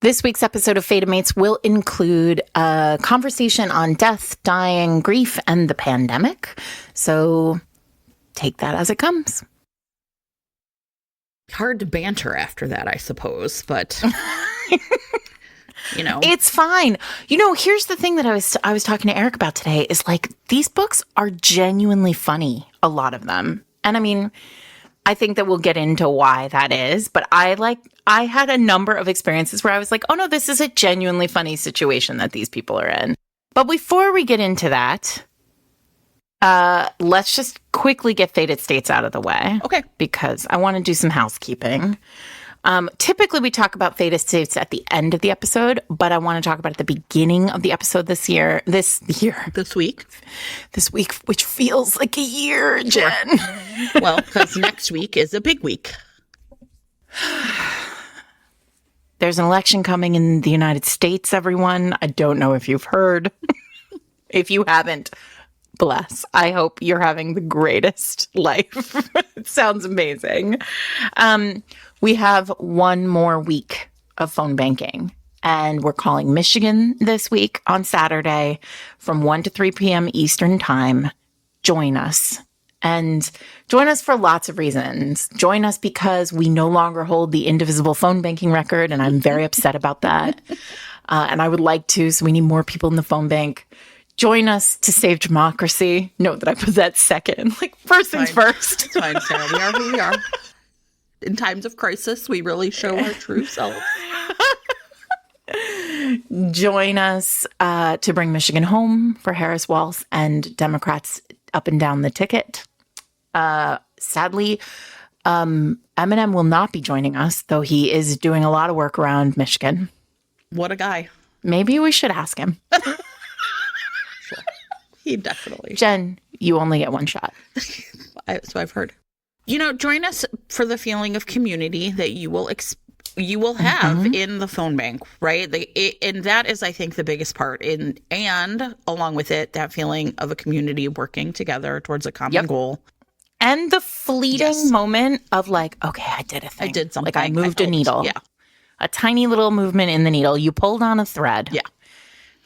This week's episode of Fated Mates will include a conversation on death, dying, grief, and the pandemic. So take that as it comes. Hard to banter after that, I suppose, but it's fine. Here's the thing that I was talking to Eric about today is like these books are genuinely funny, a lot of them. And I mean, I think that we'll get into why that is, but I had a number of experiences where I was like, oh no, this is a genuinely funny situation that these people are in. But before we get into that, let's just quickly get Fated States out of the way. Okay. Because I want to do some housekeeping. Typically we talk about Fated States at the end of the episode, but I want to talk about it at the beginning of the episode this week, which feels like a year, Jen. Sure. Well, because next week is a big week. There's an election coming in the United States, everyone. I don't know if you've heard. If you haven't, bless. I hope you're having the greatest life. It sounds amazing. We have one more week of phone banking, and we're calling Michigan this week on Saturday from 1 to 3 p.m. Eastern Time. Join us. And join us for lots of reasons. Join us because we no longer hold the indivisible phone banking record, and I'm very upset about that. And I would like to, so we need more people in the phone bank. Join us to save democracy. Note that I put that second. Like, first things first. It's fine, Sarah. We are who we are. In times of crisis, we really show our true selves. Join us to bring Michigan home for Harris Walz and Democrats up and down the ticket. Sadly, Eminem will not be joining us, though he is doing a lot of work around Michigan. What a guy. Maybe we should ask him. Sure. He definitely. Jen, you only get one shot. So I've heard. Join us for the feeling of community that you will have in the phone bank, right? And that is, I think, the biggest part. And along with it, that feeling of a community working together towards a common goal. And the fleeting moment of like, okay, I did a thing. I did something. Like I moved a needle. Yeah. A tiny little movement in the needle. You pulled on a thread. Yeah.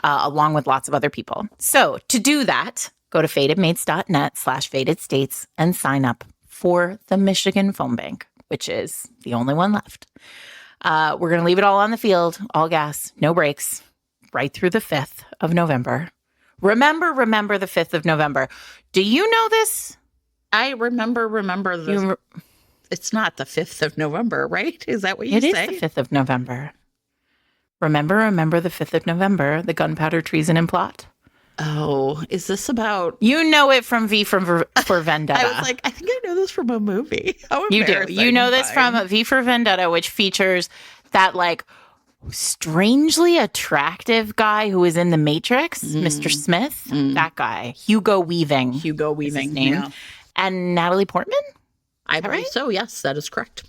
Along with lots of other people. So to do that, go to fatedmates.net/fatedstates and sign up for the Michigan phone bank, which is the only one left. We're going to leave it all on the field, all gas, no brakes, right through the 5th of November. Remember the 5th of November. Do you know this? I remember this. It's not the 5th of November, right? Is that what you say? It is the 5th of November. Remember the 5th of November, the gunpowder treason and plot. Oh, is this about... You know it from V for Vendetta. I was like, I think I know this from a movie. You do. You know this from V for Vendetta, which features that like strangely attractive guy who is in The Matrix, Mr. Smith. That guy. Hugo Weaving. Is his name. Yeah. And Natalie Portman? I believe so. Yes, that is correct.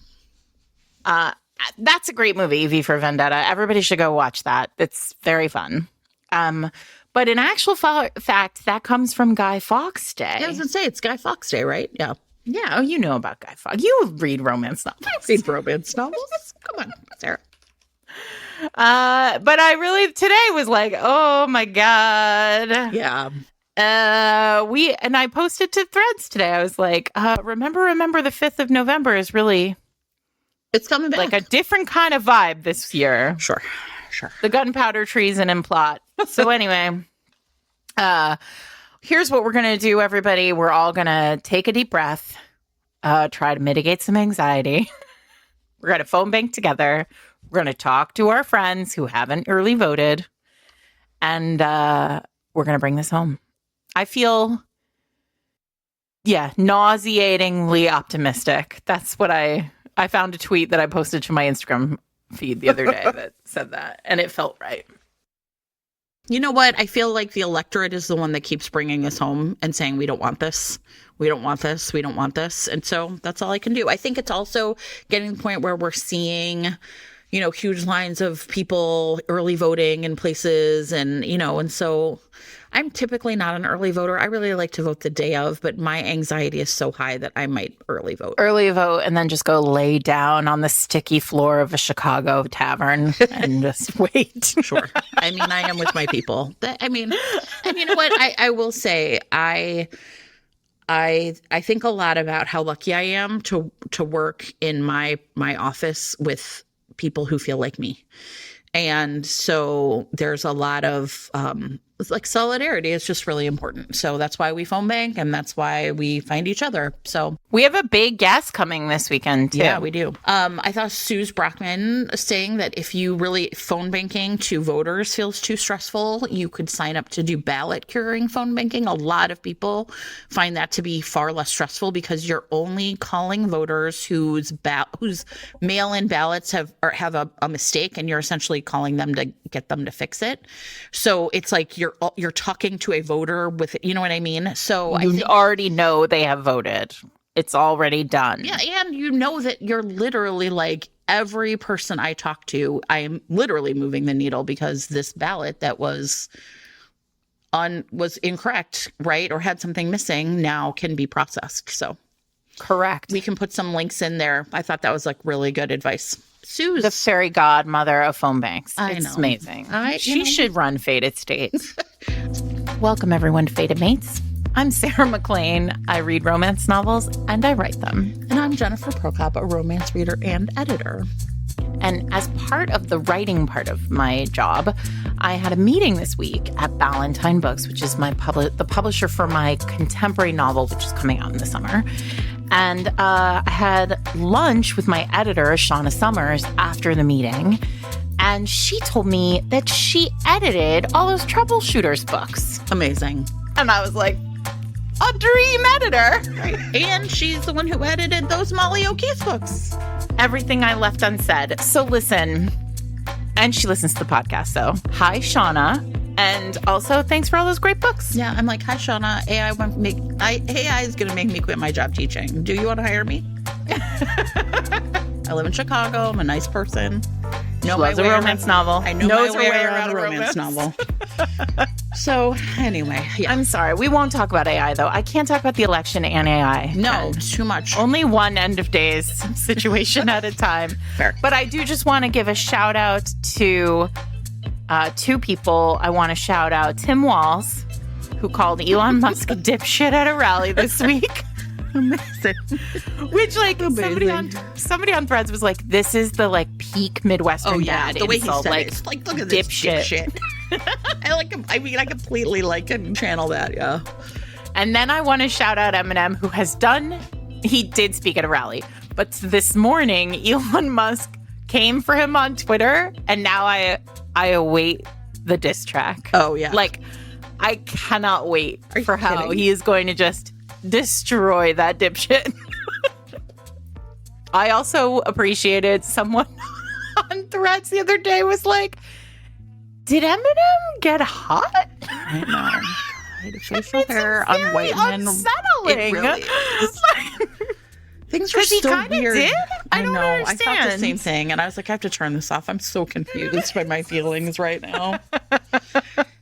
That's a great movie, V for Vendetta. Everybody should go watch that. It's very fun. But in actual fact, that comes from Guy Fawkes Day. Yeah, I was going to say, it's Guy Fawkes Day, right? Yeah. Yeah, you know about Guy Fawkes. You read romance novels. I read romance novels. Come on, Sarah. But I really, today was like, oh my God. Yeah. And I posted to Threads today. I was like, remember the 5th of November is really... It's coming back. Like a different kind of vibe this year. Sure. The gunpowder treason and plot. So anyway, here's what we're going to do, everybody. We're all going to take a deep breath, try to mitigate some anxiety. We're going to phone bank together. We're going to talk to our friends who haven't early voted. And we're going to bring this home. I feel, nauseatingly optimistic. That's what I found a tweet that I posted to my Instagram feed the other day that said that, and it felt right. You know what? I feel like the electorate is the one that keeps bringing us home and saying, we don't want this. We don't want this. We don't want this. And so that's all I can do. I think it's also getting to the point where we're seeing, huge lines of people early voting in places. And so I'm typically not an early voter. I really like to vote the day of, but my anxiety is so high that I might early vote. Early vote and then just go lay down on the sticky floor of a Chicago tavern and just wait. Sure. I mean, I am with my people. And you know what? I will say, I think a lot about how lucky I am to work in my office with people who feel like me. And so there's a lot of like solidarity is just really important. So that's why we phone bank, and that's why we find each other. So we have a big guest coming this weekend too. Yeah, we do. I thought Suze Brockman saying that if you really phone banking to voters feels too stressful, you could sign up to do ballot curing phone banking. A lot of people find that to be far less stressful because you're only calling voters whose mail-in ballots have a mistake, and you're essentially calling them to get them to fix it. So it's like you're talking to a voter with, you know what I mean? So you already know they have voted. It's already done. Yeah, and you know that you're literally like every person I talk to, I am literally moving the needle because this ballot that was incorrect, right, or had something missing now can be processed. So correct. We can put some links in there. I thought that was like really good advice. Suze, the fairy godmother of phone banks. It's know. Amazing. She should run Fated States. Welcome everyone to Fated Mates. I'm Sarah McLean. I read romance novels and I write them. And I'm Jennifer Prokop, a romance reader and editor. And as part of the writing part of my job, I had a meeting this week at Ballantine Books, which is the publisher for my contemporary novel, which is coming out in the summer. And I had lunch with my editor, Shauna Summers, after the meeting. And she told me that she edited all those Troubleshooters books. Amazing. And I was like, a dream editor. Right. And she's the one who edited those Molly O'Keefe books. Everything I left unsaid. So listen, and she listens to the podcast, so hi, Shauna. And also, thanks for all those great books. Yeah, I'm like, hi, Shauna. AI is going to make me quit my job teaching. Do you want to hire me? I live in Chicago. I'm a nice person. Know my way romance novel. I know my way around a romance novel. So anyway, yeah. I'm sorry. We won't talk about AI, though. I can't talk about the election and AI. No, it's too much. Only one end of days situation at a time. Fair. But I do just want to give a shout out to two people. I want to shout out Tim Walls, who called Elon Musk a dipshit at a rally this week. Amazing. Which, like, somebody on Threads was like, this is the, like, peak Midwestern dad the way insult. He said it's like, look at this dipshit. I completely can channel that, yeah. And then I want to shout out Eminem, who he did speak at a rally. But this morning, Elon Musk came for him on Twitter, and now I await the diss track. Oh, yeah. Like, I cannot wait for how he is going to just destroy that dipshit. I also appreciated someone on Threads the other day was like, did Eminem get hot? I know. God, facial hair on white men. Unsettling. It really is. Things are so weird. Did? I don't know. understand. I thought the same thing, and I was like, I have to turn this off. I'm so confused by my feelings right now.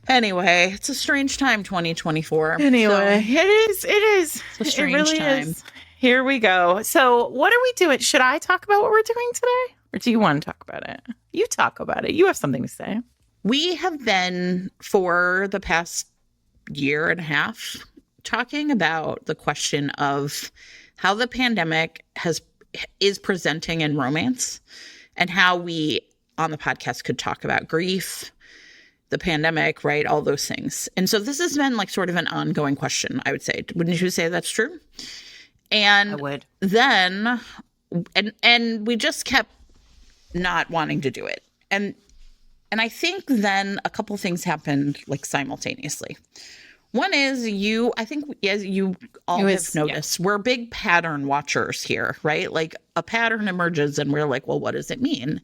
Anyway, it's a strange time, 2024. Anyway, it is. It's a strange time. Is. Here we go. So what are we doing? Should I talk about what we're doing today? Or do you want to talk about it? You talk about it. You have something to say. We have been, for the past year and a half, talking about the question of how the pandemic is presenting in romance and how we, on the podcast, could talk about grief, the pandemic, right? All those things. And so this has been like sort of an ongoing question, I would say. Wouldn't you say that's true? And I would. Then, and we just kept not wanting to do it. And I think then a couple things happened like simultaneously. One is I think as you all have noticed, we're big pattern watchers here, right? Like a pattern emerges and we're like, well, what does it mean?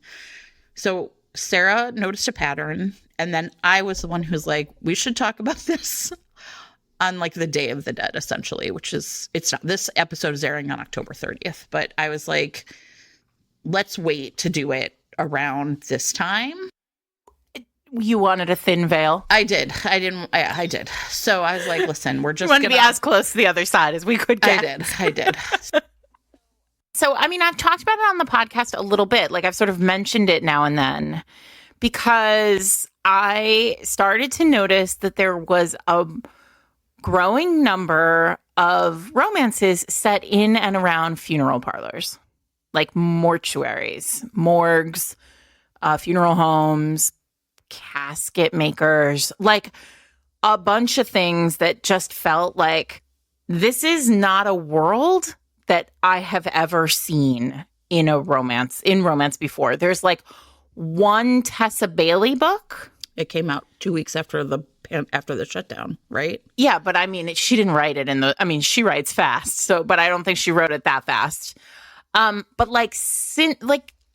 So Sarah noticed a pattern, and then I was the one who's like, we should talk about this on like the Day of the Dead, essentially, which is, it's not, this episode is airing on October 30th, but I was like, let's wait to do it around this time. You wanted a thin veil? I did. I did. So I was like, listen, we're just going to be as close to the other side as we could get. I did. So, I mean, I've talked about it on the podcast a little bit. Like, I've sort of mentioned it now and then because I started to notice that there was a growing number of romances set in and around funeral parlors, like mortuaries, morgues, funeral homes, casket makers, like a bunch of things that just felt like this is not a world that I have ever seen in romance before. There's like one Tessa Bailey book. It came out 2 weeks after the shutdown, right? Yeah, but I mean, she didn't write it she writes fast, but I don't think she wrote it that fast. But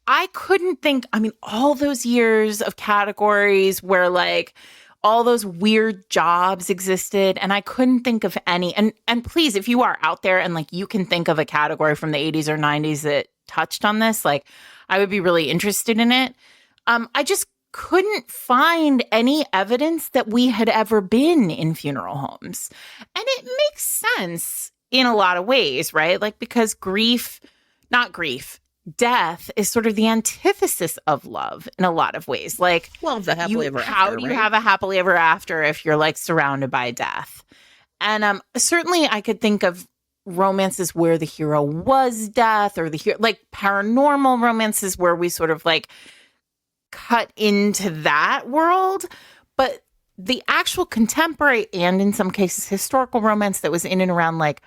I couldn't think, all those years of categories where like all those weird jobs existed, and I couldn't think of any. And please, if you are out there and like you can think of a category from the 80s or 90s that touched on this, like I would be really interested in it. I just couldn't find any evidence that we had ever been in funeral homes. And it makes sense in a lot of ways, right? Like because death is sort of the antithesis of love in a lot of ways. Like, well, the happily ever after, how do you have a happily ever after if you're like surrounded by death? And certainly I could think of romances where the hero was death, or the hero, like paranormal romances where we sort of like cut into that world. But the actual contemporary and in some cases historical romance that was in and around like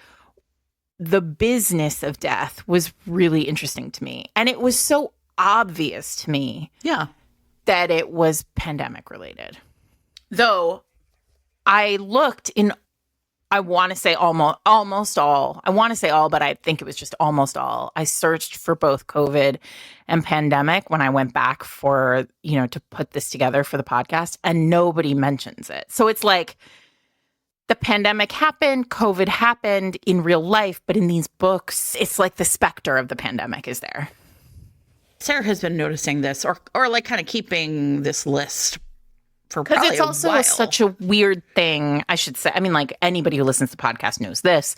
the business of death was really interesting to me. And it was so obvious to me that it was pandemic related. Though I looked in, I want to say almost all. I want to say all, but I think it was just almost all. I searched for both COVID and pandemic when I went back for, to put this together for the podcast, and nobody mentions it. So it's like, the pandemic happened, COVID happened in real life, but in these books, it's like the specter of the pandemic is there. Sarah has been noticing this, or like kind of keeping this list for probably a while. Because it's also such a weird thing, I should say. I mean, like anybody who listens to the podcast knows this.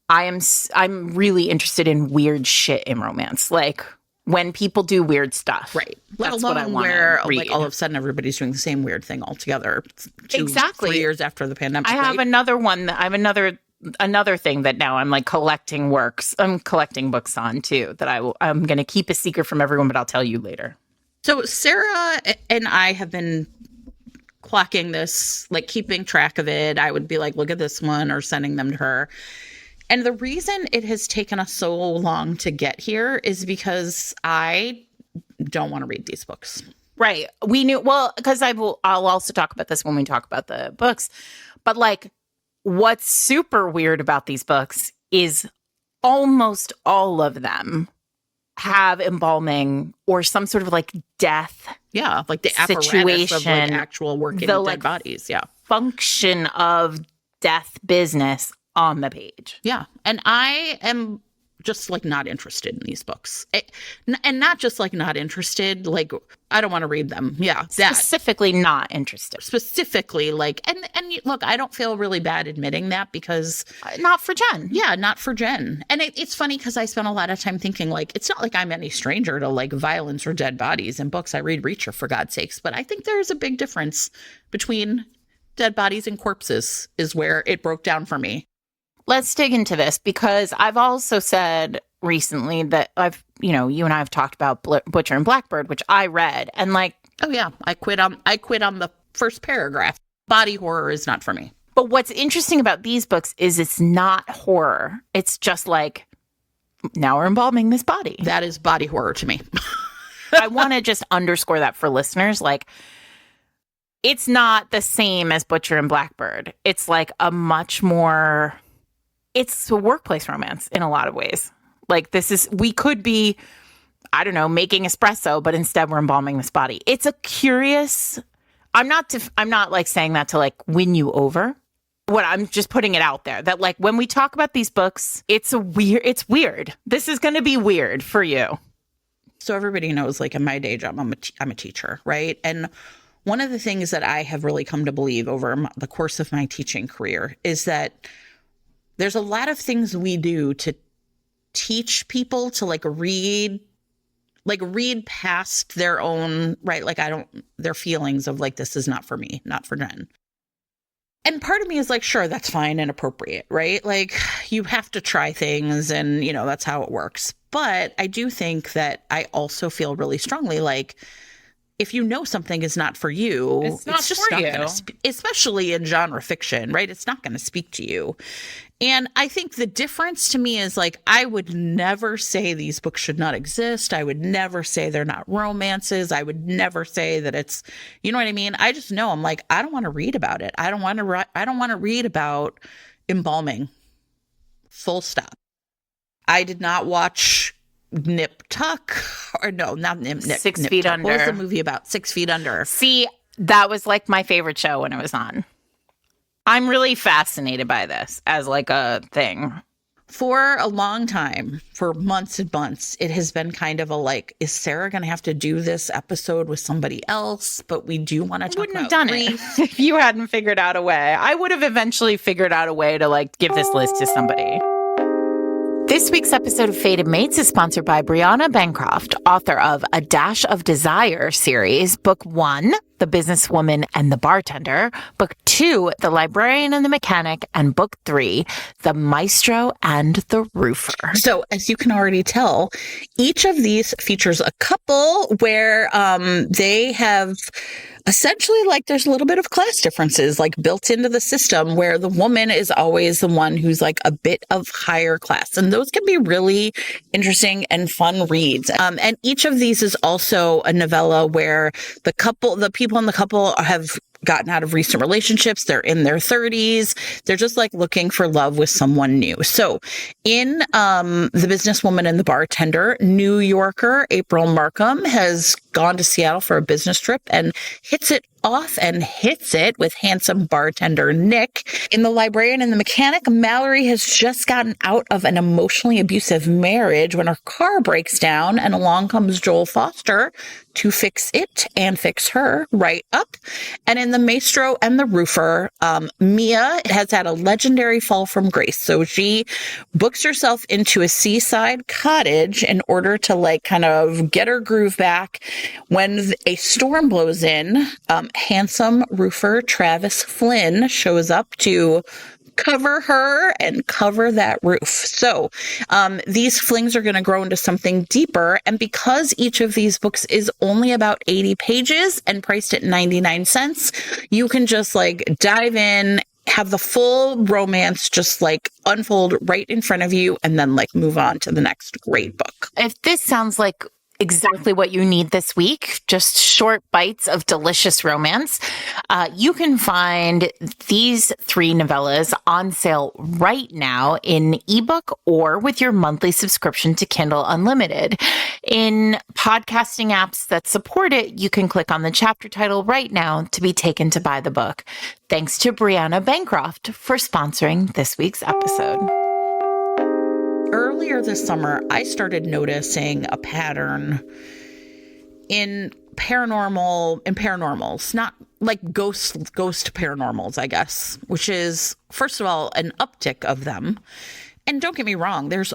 I'm really interested in weird shit in romance, like when people do weird stuff. Right. Let alone where like all of a sudden everybody's doing the same weird thing altogether. 3 years after the pandemic. I have another one. I have another thing that now I'm like collecting works. I'm collecting books on too that I'm going to keep a secret from everyone, but I'll tell you later. So Sarah and I have been clocking this, like keeping track of it. I would be like, look at this one, or sending them to her. And the reason it has taken us so long to get here is because I don't want to read these books. Right. We knew, well, because I'll also talk about this when we talk about the books. But like, what's super weird about these books is almost all of them have embalming or some sort of like death. Yeah, like the apparatus of like actual working with dead bodies. Yeah. Function of death business on the page. Yeah. And I am just like not interested in these books. And not just like not interested, like I don't want to read them. Yeah. Specifically not interested. Specifically like, and look, I don't feel really bad admitting that because. Not for Jen. Yeah, not for Jen. And it's funny because I spent a lot of time thinking like, it's not like I'm any stranger to like violence or dead bodies in books. I read Reacher for God's sakes, but I think there's a big difference between dead bodies and corpses is where it broke down for me. Let's dig into this because I've also said recently that you and I have talked about Butcher and Blackbird, which I read, and like, oh yeah, I quit on the first paragraph. Body horror is not for me. But what's interesting about these books is it's not horror. It's just like, now we're embalming this body. That is body horror to me. I want to just underscore that for listeners, like, it's not the same as Butcher and Blackbird. It's like a much more. It's a workplace romance in a lot of ways. Like we could be, I don't know, making espresso, but instead we're embalming this body. It's a curious, I'm not like saying that to like win you over. I'm just putting it out there that like when we talk about these books, it's weird. This is going to be weird for you. So everybody knows, like in my day job, I'm a teacher, right? And one of the things that I have really come to believe over the course of my teaching career is that there's a lot of things we do to teach people to read past their own, right? Their feelings of like, this is not for me, not for Jen. And part of me is like, sure, that's fine and appropriate, right? Like, you have to try things and, that's how it works. But I do think that I also feel really strongly like, if you know something is not for you, it's just not going to, especially in genre fiction, right? It's not going to speak to you. And I think the difference to me is like, I would never say these books should not exist. I would never say they're not romances. I would never say that it's, you know what I mean? I just know I'm like, I don't want to read about it. I don't want to read about embalming. Full stop. I did not watch Nip Tuck, or no, not Nip. 6 Nip Feet Tuck. Under. What was the movie about? 6 Feet Under. See, that was like my favorite show when it was on. I'm really fascinated by this as like a thing. For a long time, for months and months, it has been kind of a like, is Sarah going to have to do this episode with somebody else? But we do want to talk wouldn't about have done grief. it if you hadn't figured out a way. I would have eventually figured out a way to like give this list to somebody. This week's episode of Fated Mates is sponsored by Brianna Bancroft, author of A Dash of Desire series, Book 1, The Businesswoman and the Bartender, Book 2, The Librarian and the Mechanic, and Book 3, The Maestro and the Roofer. So, as you can already tell, each of these features a couple where they have essentially, like, there's a little bit of class differences like built into the system where the woman is always the one who's like a bit of higher class. And those can be really interesting and fun reads. And each of these is also a novella where the people in the couple have gotten out of recent relationships. They're in their 30s. They're just like looking for love with someone new. So in The Businesswoman and the Bartender, New Yorker April Markham has gone to Seattle for a business trip and hits it off and hits it with handsome bartender Nick. In The Librarian and the Mechanic, Mallory has just gotten out of an emotionally abusive marriage when her car breaks down, and along comes Joel Foster to fix it and fix her right up. And in The Maestro and the Roofer, Mia has had a legendary fall from grace. So she books herself into a seaside cottage in order to like kind of get her groove back. When a storm blows in, handsome roofer Travis Flynn shows up to cover her and cover that roof. So these flings are going to grow into something deeper. And because each of these books is only about 80 pages and priced at 99 cents, you can just like dive in, have the full romance just like unfold right in front of you, and then like move on to the next great book. If this sounds like exactly what you need this week, just short bites of delicious romance, you can find these 3 novellas on sale right now in ebook or with your monthly subscription to Kindle Unlimited. In podcasting apps that support it, you can click on the chapter title right now to be taken to buy the book. Thanks to Brianna Bancroft for sponsoring this week's episode. Earlier this summer, I started noticing a pattern in paranormals, not like ghost paranormals, I guess, which is, first of all, an uptick of them. And don't get me wrong, this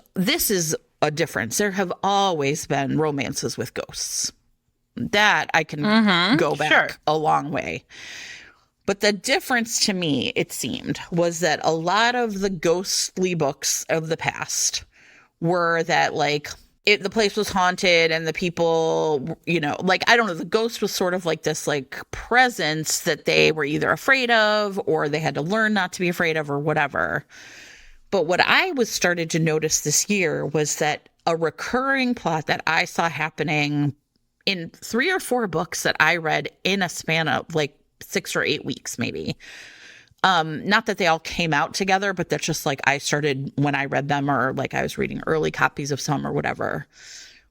is a difference. There have always been romances with ghosts. That I can go back a long way. But the difference to me, it seemed, was that a lot of the ghostly books of the past were that, like, the place was haunted and the people, like, I don't know, the ghost was sort of like this, like, presence that they were either afraid of or they had to learn not to be afraid of or whatever. But what I started to notice this year was that a recurring plot that I saw happening in 3 or 4 books that I read in a span of, like, 6 or 8 weeks, maybe. Not that they all came out together, but that's just like I started when I read them, or like I was reading early copies of some or whatever,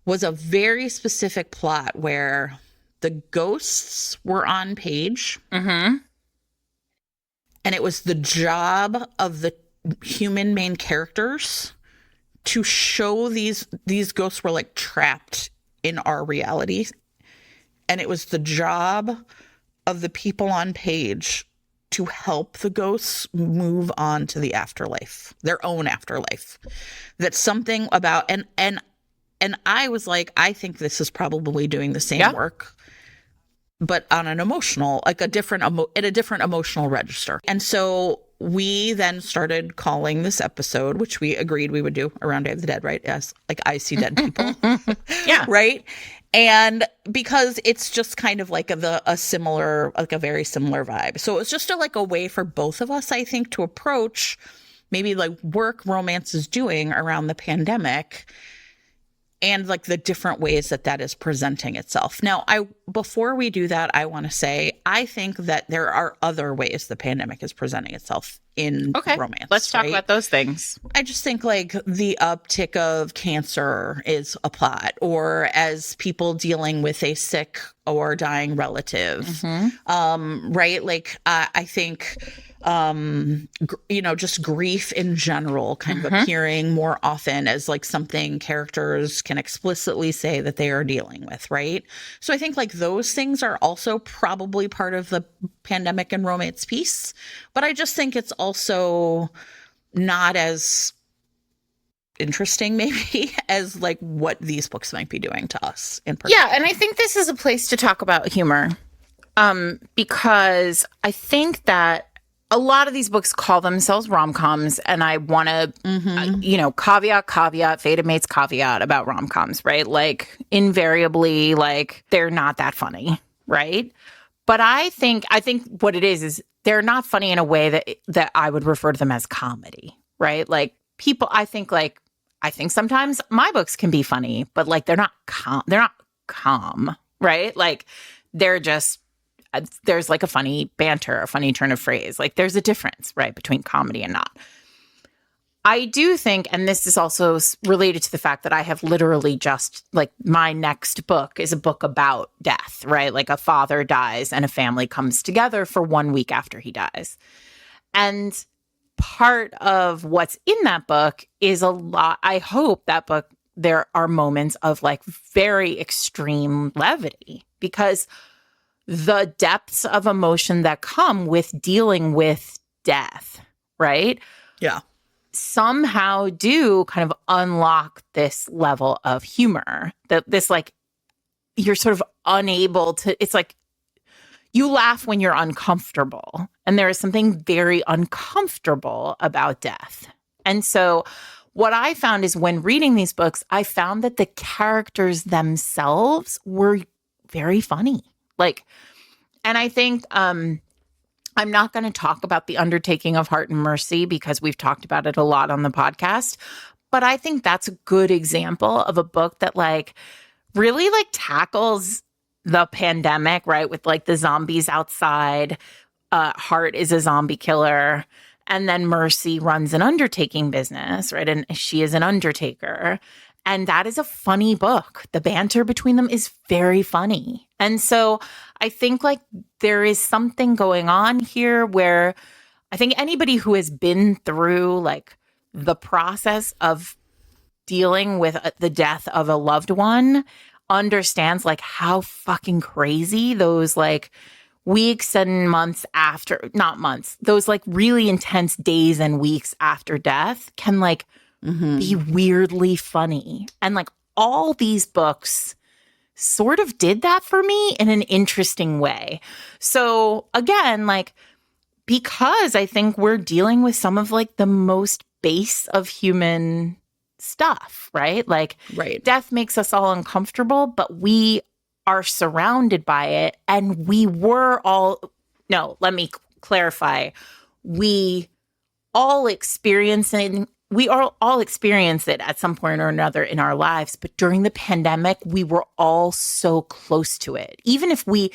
was a very specific plot where the ghosts were on page. And it was the job of the human main characters to show these ghosts were like trapped in our reality. And it was the job of the people on page to help the ghosts move on to the afterlife, their own afterlife. That's something about, and I was like, I think this is probably doing the same work, but on an emotional, like a different emotional register. And so we then started calling this episode, which we agreed we would do around Day of the Dead, right? As like I see dead people. Yeah. Right. And because it's just kind of like a very similar vibe. So it's just like a way for both of us, I think, to approach maybe like work romance is doing around the pandemic and like the different ways that is presenting itself. Now, before we do that, I want to say, I think that there are other ways the pandemic is presenting itself in romance. Let's talk about those things. I just think like the uptick of cancer is a plot, or as people dealing with a sick or dying relative, right? Like I think, just grief in general kind of appearing more often as like something characters can explicitly say that they are dealing with, right? So I think like those things are also probably part of the pandemic and romance piece, but I just think it's also not as interesting maybe as like what these books might be doing to us in person. Yeah, and I think this is a place to talk about humor, because I think that a lot of these books call themselves rom-coms, and I want to, caveat, Fated Mates caveat about rom-coms, right? Like, invariably, like, they're not that funny, right? But I think what it is they're not funny in a way that I would refer to them as comedy, right? Like, I think sometimes my books can be funny, but, like, they're not calm, right? Like, they're just, there's like a funny banter, a funny turn of phrase. Like there's a difference, right, between comedy and not. I do think, and this is also related to the fact that I have literally just, like, my next book is a book about death, right? Like a father dies and a family comes together for 1 week after he dies. And part of what's in that book is a lot, I hope that book, there are moments of like very extreme levity, because the depths of emotion that come with dealing with death, right? Yeah. Somehow do kind of unlock this level of humor that this, like, you're sort of unable to, it's like you laugh when you're uncomfortable. And there is something very uncomfortable about death. And so what I found is when reading these books, I found that the characters themselves were very funny. Like, and I think I'm not going to talk about the Undertaking of Heart and Mercy because we've talked about it a lot on the podcast, but I think that's a good example of a book that like really like tackles the pandemic, right? With like the zombies outside, Heart is a zombie killer, and then Mercy runs an undertaking business, right? And she is an undertaker. And that is a funny book. The banter between them is very funny. And so I think like there is something going on here where I think anybody who has been through like the process of dealing with the death of a loved one understands like how fucking crazy those like weeks and months after, not months, those like really intense days and weeks after death can like be weirdly funny. And like all these books sort of did that for me in an interesting way. So again, like, because I think we're dealing with some of like the most base of human stuff, right? Like death makes us all uncomfortable, but we are surrounded by it. And let me clarify. We all experience it at some point or another in our lives. But during the pandemic, we were all so close to it. Even if we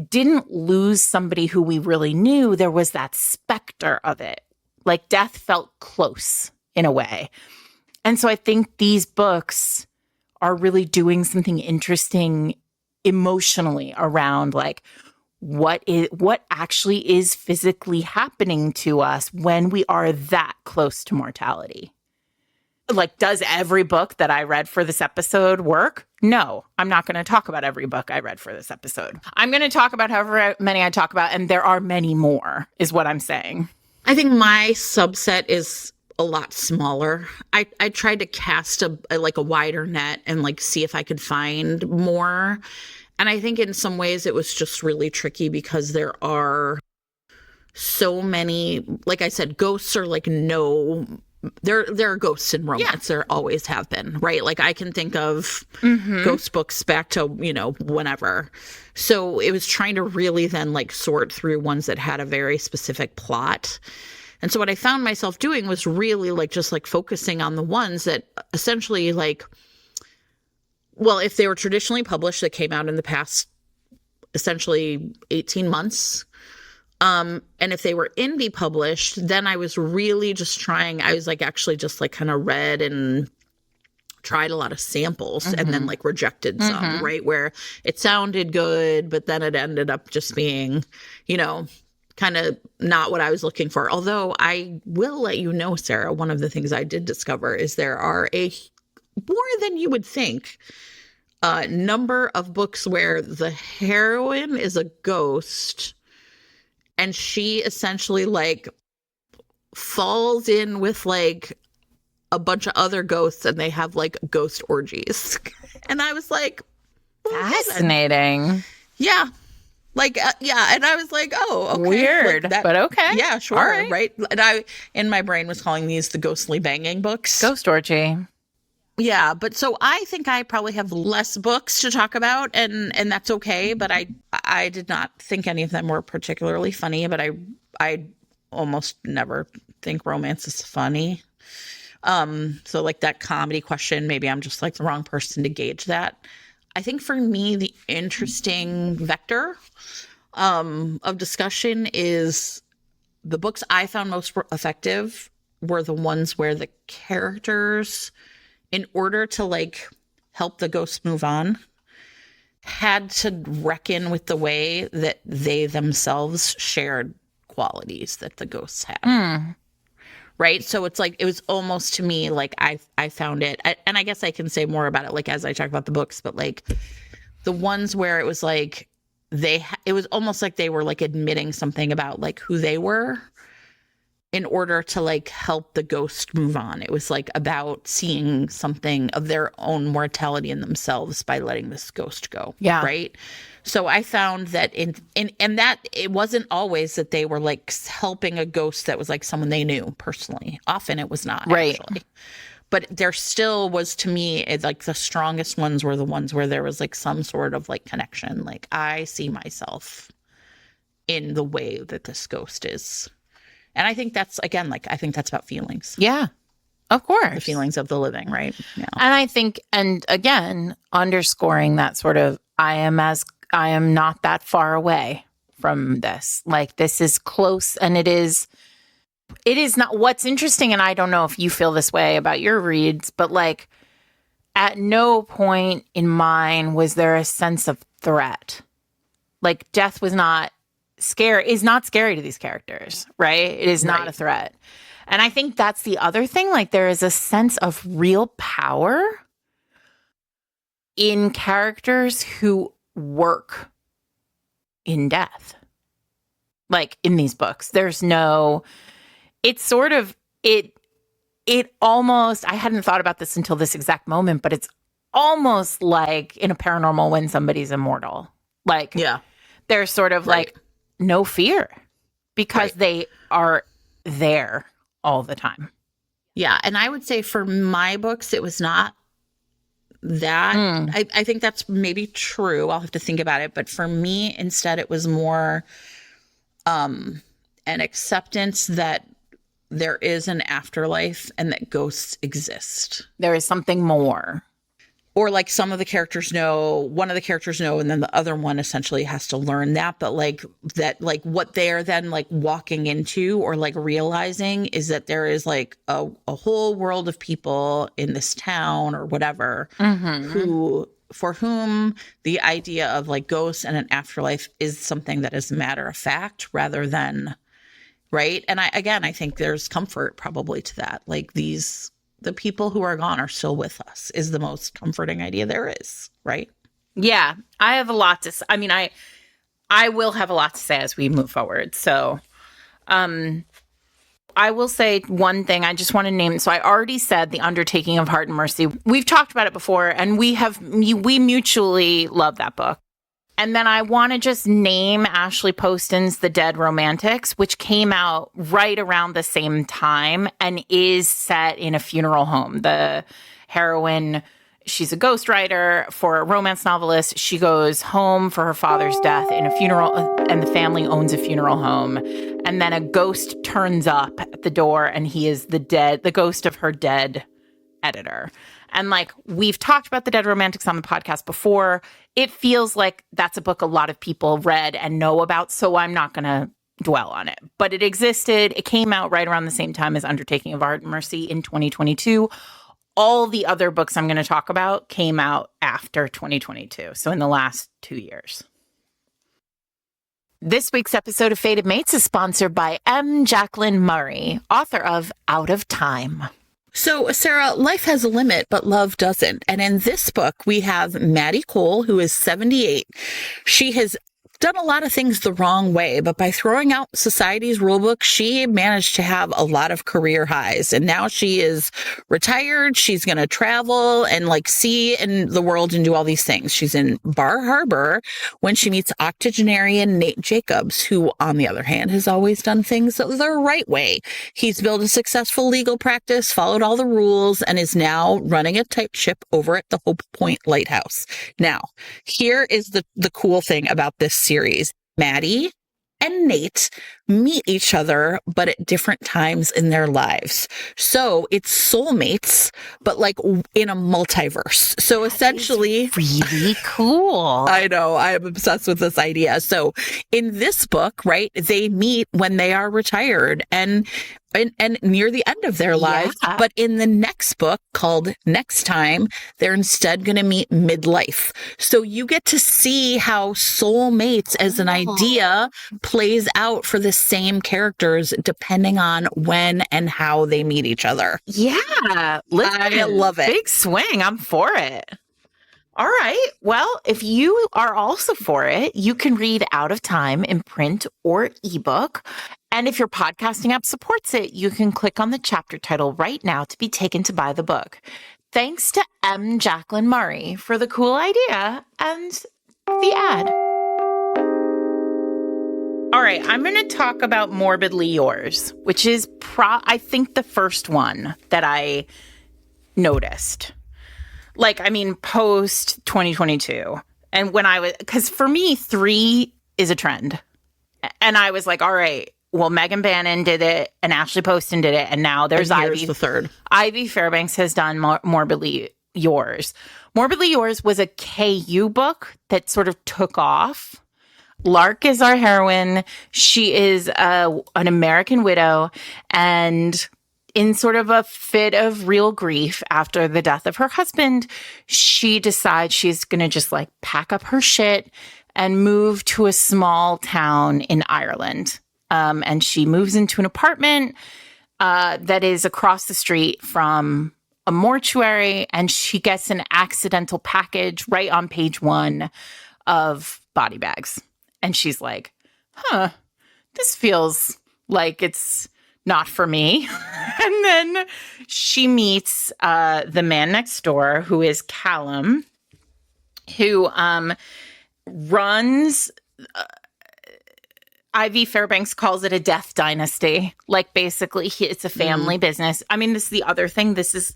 didn't lose somebody who we really knew, there was that specter of it. Like death felt close in a way. And so I think these books are really doing something interesting emotionally around like what actually is physically happening to us when we are that close to mortality. like, does every book that I read for this episode work? No, I'm not going to talk about every book I read for this episode. I'm going to talk about however many I talk about, and there are many more, is what I'm saying. I think my subset is a lot smaller. I tried to cast a wider net and like see if I could find more. And I think in some ways it was just really tricky because there are so many, like I said, ghosts are like there are ghosts in romance. There always have been, right? Like I can think of ghost books back to, whenever. So it was trying to really then like sort through ones that had a very specific plot. And so what I found myself doing was really like just like focusing on the ones that essentially like, well, if they were traditionally published that came out in the past essentially 18 months, and if they were indie published, then I was really just trying, I was like actually just like kind of read and tried a lot of samples and then like rejected some, right? Where it sounded good, but then it ended up just being, kind of not what I was looking for. Although I will let you know, Sarah, one of the things I did discover is there are a more than you would think number of books where the heroine is a ghost and she essentially like falls in with like a bunch of other ghosts and they have like ghost orgies. And I was like, fascinating. Yeah. Like, yeah. And I was like, oh, okay. Weird, like but okay. Yeah, sure. All right. Right. And I, in my brain, was calling these the ghostly banging books. Ghost orgy. Yeah. But so I think I probably have less books to talk about and that's okay. But I did not think any of them were particularly funny, but I almost never think romance is funny. So like that comedy question, maybe I'm just like the wrong person to gauge that. I think for me, the interesting vector of discussion is the books I found most effective were the ones where the characters, in order to like help the ghosts move on, had to reckon with the way that they themselves shared qualities that the ghosts had. Right. So it's like, it was almost to me like I found it, and I guess I can say more about it like as I talk about the books, but like the ones where it was like it was almost like they were like admitting something about like who they were in order to like help the ghost move on. It was like about seeing something of their own mortality in themselves by letting this ghost go. Yeah. Right. So I found that in that it wasn't always that they were like helping a ghost that was like someone they knew personally. Often it was not, right. Actually. But there still was, to me, it's like the strongest ones were the ones where there was like some sort of like connection. Like I see myself in the way that this ghost is. And I think that's, again, like, I think that's about feelings. Yeah, of course. The feelings of the living, right? Yeah. And I think, and again, underscoring that sort of, I am not that far away from this. Like, this is close, and it is not. What's interesting, and I don't know if you feel this way about your reads, but like, at no point in mine was there a sense of threat. Like, death was not scary, is not scary to these characters, right? It is not a threat. And I think that's the other thing. Like, there is a sense of real power in characters who work in death. Like, in these books, there's no, it's sort of, it almost, I hadn't thought about this until this exact moment, but it's almost like in a paranormal when somebody's immortal. Like, yeah, there's sort of like no fear because they are there all the time. Yeah. And I would say for my books, it was not that. I think that's maybe true. I'll have to think about it. But for me, instead, it was more an acceptance that there is an afterlife and that ghosts exist. There is something more. Or like some of the characters know, one of the characters know, and then the other one essentially has to learn that. But like that, like what they're then like walking into or like realizing is that there is like a whole world of people in this town or whatever for whom the idea of like ghosts and an afterlife is something that is matter of fact rather than, right? And I think there's comfort probably to that. Like these the people who are gone are still with us is the most comforting idea there is, right? Yeah, I have a lot to I mean, I will have a lot to say as we move forward. So, I will say one thing. I just want to name. So I already said The Undertaking of Heart and Mercy. We've talked about it before, and we mutually love that book. And then I want to just name Ashley Poston's The Dead Romantics, which came out right around the same time and is set in a funeral home. The heroine, she's a ghostwriter for a romance novelist. She goes home for her father's death in a funeral, and the family owns a funeral home. And then a ghost turns up at the door, and he is the ghost of her dead editor. And like, we've talked about The Dead Romantics on the podcast before. It feels like that's a book a lot of people read and know about, so I'm not going to dwell on it. But it existed. It came out right around the same time as Undertaking of Heart and Mercy in 2022. All the other books I'm going to talk about came out after 2022, so in the last 2 years. This week's episode of Fated Mates is sponsored by M. Jacqueline Murray, author of Out of Time. So, Sarah, life has a limit, but love doesn't. And in this book, we have Maddie Cole, who is 78. She has done a lot of things the wrong way, but by throwing out society's rulebook, she managed to have a lot of career highs. And now she is retired. She's going to travel and like see in the world and do all these things. She's in Bar Harbor when she meets octogenarian Nate Jacobs, who, on the other hand, has always done things the right way. He's built a successful legal practice, followed all the rules, and is now running a tight ship over at the Hope Point Lighthouse. Now, here is the cool thing about this series. Maddie and Nate meet each other, but at different times in their lives. So it's soulmates, but like in a multiverse. So essentially, really cool. I know, I am obsessed with this idea. So in this book, right, they meet when they are retired and near the end of their lives. Yeah. But in the next book called Next Time, they're instead going to meet midlife. So you get to see how soulmates as an idea plays out for the same characters depending on when and how they meet each other. Yeah. Listen, I love it. Big swing. I'm for it. All right. Well, if you are also for it, you can read Out of Time in print or ebook. And if your podcasting app supports it, you can click on the chapter title right now to be taken to buy the book. Thanks to M. Jacqueline Murray for the cool idea and the ad. All right, I'm going to talk about Morbidly Yours, which is, I think, the first one that I noticed. Like, I mean, post 2022. And when because for me, 3 is a trend. And I was like, all right, well, Megan Bannon did it and Ashley Poston did it. And now there's Ivy. The third. Ivy Fairbanks has done Morbidly Yours. Morbidly Yours was a KU book that sort of took off. Lark is our heroine. She is an American widow, and in sort of a fit of real grief after the death of her husband, she decides she's going to just like pack up her shit and move to a small town in Ireland. And she moves into an apartment that is across the street from a mortuary, and she gets an accidental package right on page 1 of body bags. And she's like, this feels like it's not for me. And then she meets the man next door, who is Callum, who runs... Ivy Fairbanks calls it a death dynasty. Like, basically, it's a family business. I mean, this is the other thing. These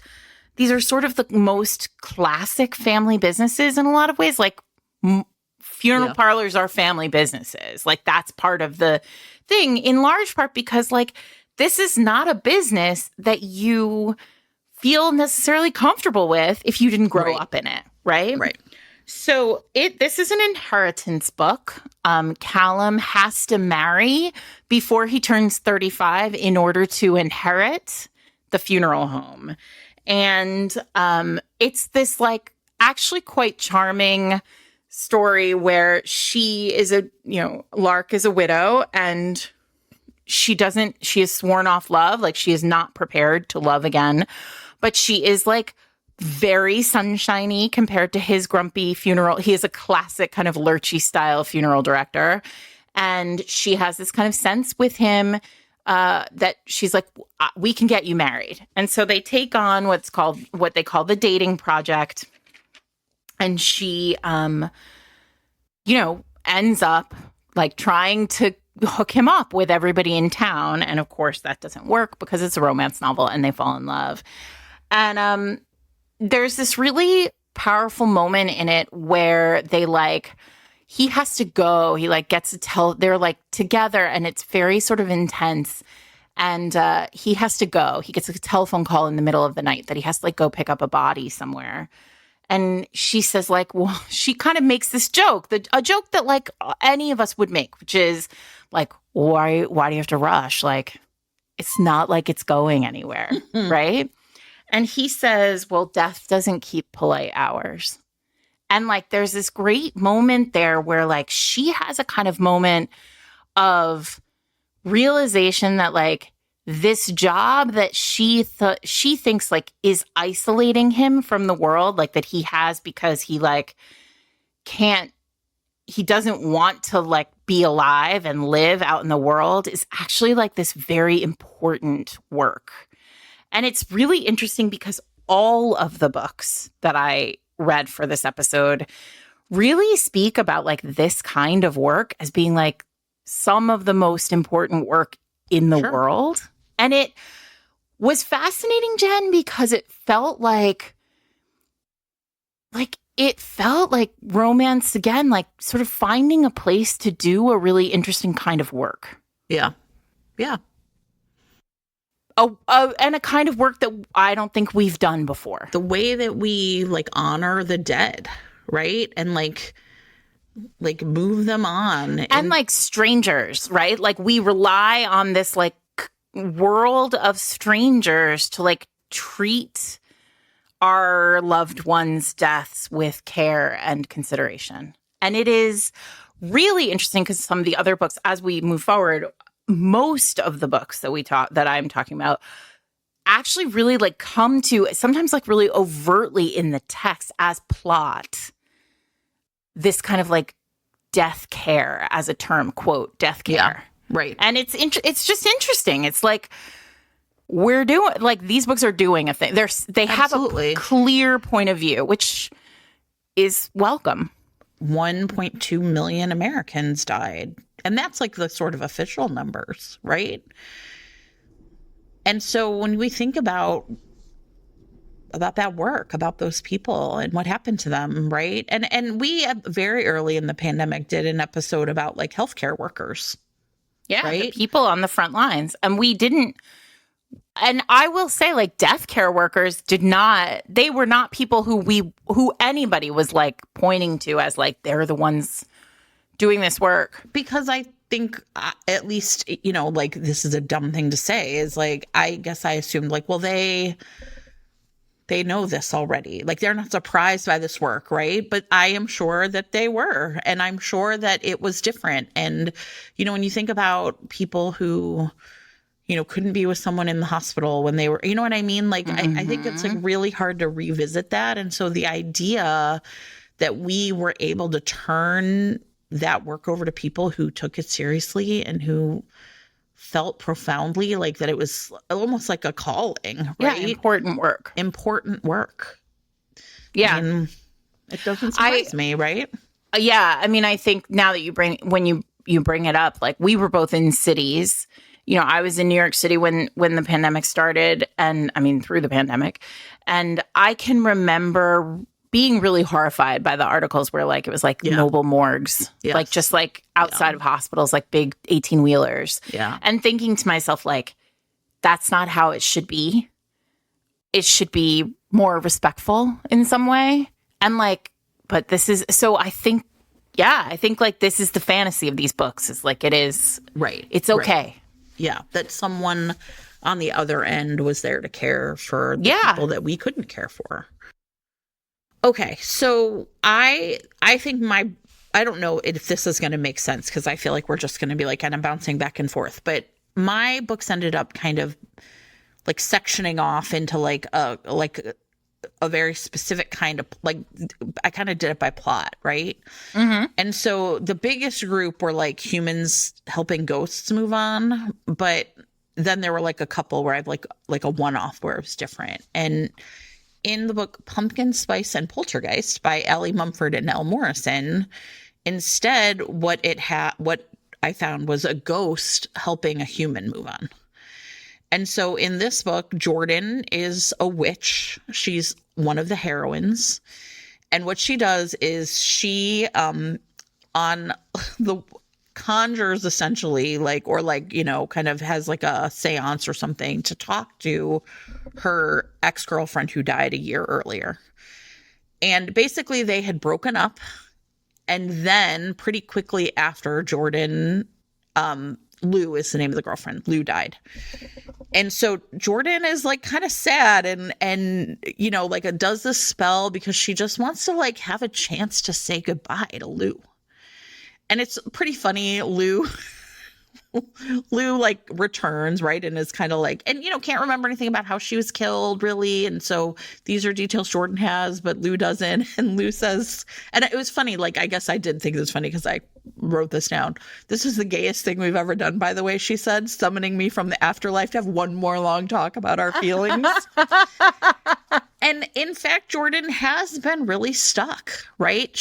are sort of the most classic family businesses in a lot of ways. Like, funeral parlors are family businesses. Like, that's part of the thing, in large part because, like, this is not a business that you feel necessarily comfortable with if you didn't grow up in it, right? Right. So this is an inheritance book. Callum has to marry before he turns 35 in order to inherit the funeral home. And it's this like actually quite charming story where she is Lark is a widow, and she is sworn off love. Like, she is not prepared to love again. but she is like very sunshiny compared to his grumpy funeral. He is a classic kind of lurchy style funeral director. And she has this kind of sense with him that she's like, we can get you married. And so they take on what they call the dating project. And she, ends up like trying to hook him up with everybody in town. And of course that doesn't work because it's a romance novel and they fall in love. And there's this really powerful moment in it where they like, he has to go. He like gets to tell, they're like together and it's very sort of intense. And he has to go. He gets a telephone call in the middle of the night that he has to like go pick up a body somewhere. And she says like, well, she kind of makes this joke, a joke that like any of us would make, which is like, why do you have to rush? Like, it's not like it's going anywhere, right? And he says, well, death doesn't keep polite hours. And like, there's this great moment there where like she has a kind of moment of realization that like this job that she thinks like is isolating him from the world, like that he has because he like he doesn't want to like be alive and live out in the world, is actually like this very important work. And it's really interesting because all of the books that I read for this episode really speak about like this kind of work as being like some of the most important work in the world. And it was fascinating, Jen, because it felt like romance again, like sort of finding a place to do a really interesting kind of work. Yeah. Yeah. And a kind of work that I don't think we've done before. The way that we like honor the dead, right? And like move them on. And like strangers, right? Like we rely on this like world of strangers to like treat our loved ones' deaths with care and consideration. And it is really interesting because some of the other books, as we move forward, most of the books that I'm talking about actually really like come to sometimes like really overtly in the text as plot, this kind of like death care as a term, quote, death care. Yeah, right. And it's just interesting. It's like we're doing like these books are doing a thing. They have a clear point of view, which is welcome. 1.2 million Americans died. And that's like the sort of official numbers, right? And so when we think about that work, about those people and what happened to them, right? And we very early in the pandemic did an episode about like healthcare workers. Yeah, right? The people on the front lines. And we didn't, and I will say like death care workers they were not people who anybody was like pointing to as like they're the ones doing this work. Because I think at least, like this is a dumb thing to say, is like, I guess I assumed like, well, they know this already. Like they're not surprised by this work, right? But I am sure that they were. And I'm sure that it was different. And, when you think about people who, couldn't be with someone in the hospital when they were, you know what I mean? Like, I think it's like really hard to revisit that. And so the idea that we were able to turn that work over to people who took it seriously and who felt profoundly like that it was almost like a calling, right? Yeah, important work. Yeah. I mean, it doesn't surprise me, right? Yeah. I mean, I think now that you bring it up, like we were both in cities. I was in New York City when the pandemic started, and I mean, through the pandemic. And I can remember being really horrified by the articles where like it was like mobile morgues, like just like outside of hospitals, like big 18-wheelers. Yeah. And thinking to myself, like, that's not how it should be. It should be more respectful in some way. And like, but this is, so I think like this is the fantasy of these books, is like it is. Right. It's okay. Right. Yeah. That someone on the other end was there to care for the people that we couldn't care for. Okay, so I think I don't know if this is going to make sense because I feel like we're just going to be like kind of bouncing back and forth. But my books ended up kind of like sectioning off into like a very specific kind of like, I kind of did it by plot, right? And so the biggest group were like humans helping ghosts move on, but then there were like a couple where I've like a one-off where it was different. And in the book Pumpkin Spice and Poltergeist by Allie Mumford and Elle Morrison, instead what I found was a ghost helping a human move on. And so in this book, Jordan is a witch. She's one of the heroines. And what she does is she on the conjures essentially kind of has like a seance or something to talk to her ex-girlfriend who died a year earlier. And basically they had broken up. And then pretty quickly after, Jordan, Lou is the name of the girlfriend. Lou died. And so Jordan is like kind of sad and does this spell because she just wants to like have a chance to say goodbye to Lou. And it's pretty funny. Lou like returns, right? And is kind of like, and can't remember anything about how she was killed really. And so these are details Jordan has, but Lou doesn't. And Lou says, and it was funny, like, I guess I did think it was funny because I wrote this down. This is the gayest thing we've ever done, by the way, she said, summoning me from the afterlife to have one more long talk about our feelings. And in fact, Jordan has been really stuck, right?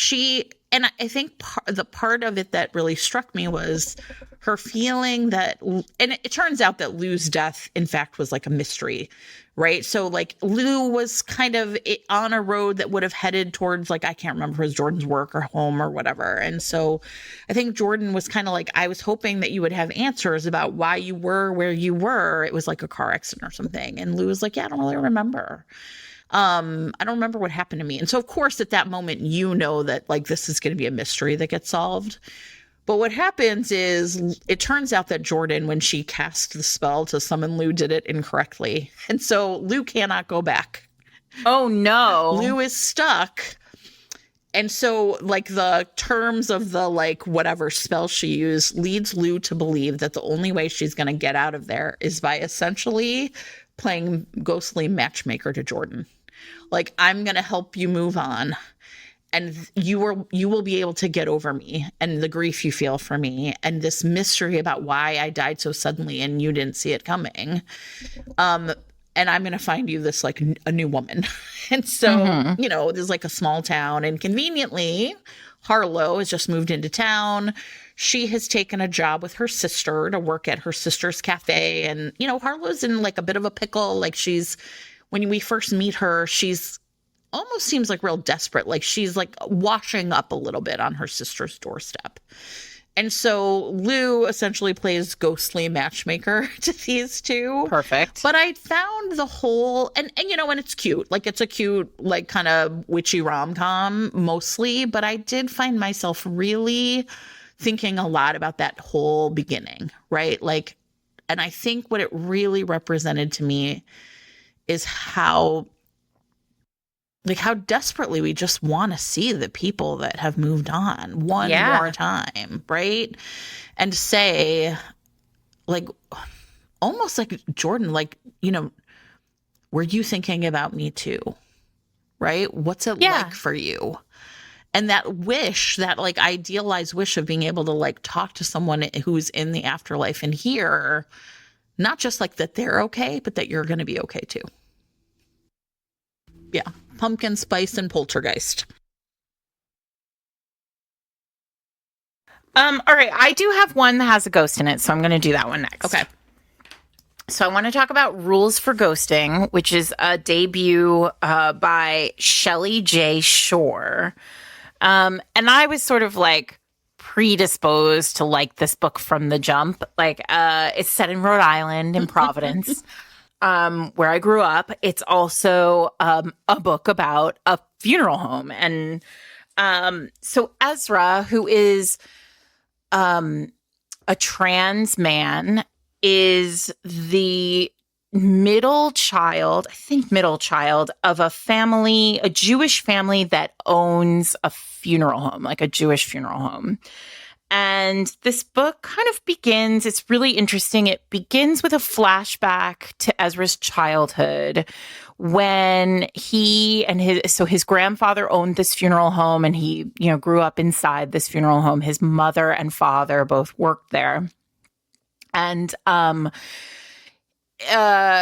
And I think the part of it that really struck me was her feeling that, and it turns out that Lou's death, in fact, was like a mystery, right? So like Lou was kind of on a road that would have headed towards, like, I can't remember if it was Jordan's work or home or whatever. And so I think Jordan was kind of like, I was hoping that you would have answers about why you were where you were. It was like a car accident or something. And Lou was like, yeah, I don't really remember. I don't remember what happened to me. And so, of course, at that moment, that like this is going to be a mystery that gets solved. But what happens is it turns out that Jordan, when she cast the spell to summon Lou, did it incorrectly. And so Lou cannot go back. Oh, no. Lou is stuck. And so like the terms of the like whatever spell she used leads Lou to believe that the only way she's going to get out of there is by essentially playing ghostly matchmaker to Jordan. Like, I'm going to help you move on, and you will be able to get over me and the grief you feel for me and this mystery about why I died so suddenly and you didn't see it coming. And I'm going to find you this like a new woman. And so, there's like a small town, and conveniently Harlow has just moved into town. She has taken a job with her sister to work at her sister's cafe. And, Harlow's in like a bit of a pickle. Like when we first meet her, she's almost seems like real desperate. Like she's like washing up a little bit on her sister's doorstep. And so Lou essentially plays ghostly matchmaker to these two. Perfect. But I found the whole, and it's cute. Like it's a cute, like kind of witchy rom-com mostly. But I did find myself really thinking a lot about that whole beginning, right? Like, and I think what it really represented to me is how desperately we just want to see the people that have moved on one more time, right? And say, like, almost like, Jordan, like, were you thinking about me too? Right? What's it like for you? And that wish, that like idealized wish of being able to like talk to someone who's in the afterlife and hear not just like that they're okay, but that you're going to be okay too. Yeah. Pumpkin Spice and Poltergeist. All right. I do have one that has a ghost in it, so I'm going to do that one next. Okay. So I want to talk about Rules for Ghosting, which is a debut by Shelley J. Shore. And I was sort of like predisposed to like this book from the jump. Like, it's set in Rhode Island, in Providence, where I grew up. It's also a book about a funeral home. And so Ezra, who is a trans man, is the middle child of a Jewish family that owns a funeral home, like a Jewish funeral home. And this book kind of begins, it's really interesting. It begins with a flashback to Ezra's childhood when his grandfather owned this funeral home, and he, grew up inside this funeral home. His mother and father both worked there. And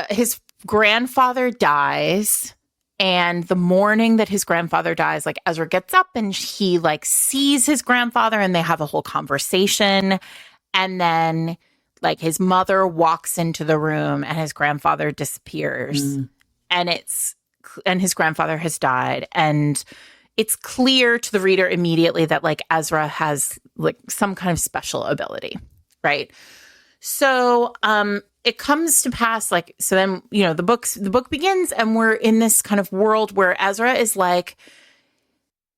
his grandfather dies. And the morning that his grandfather dies, like, Ezra gets up and he like sees his grandfather, and they have a whole conversation. And then like his mother walks into the room and his grandfather disappears. And his grandfather has died. And it's clear to the reader immediately that like Ezra has like some kind of special ability, right? So it comes to pass, like, so then, the book begins, and we're in this kind of world where Ezra is like,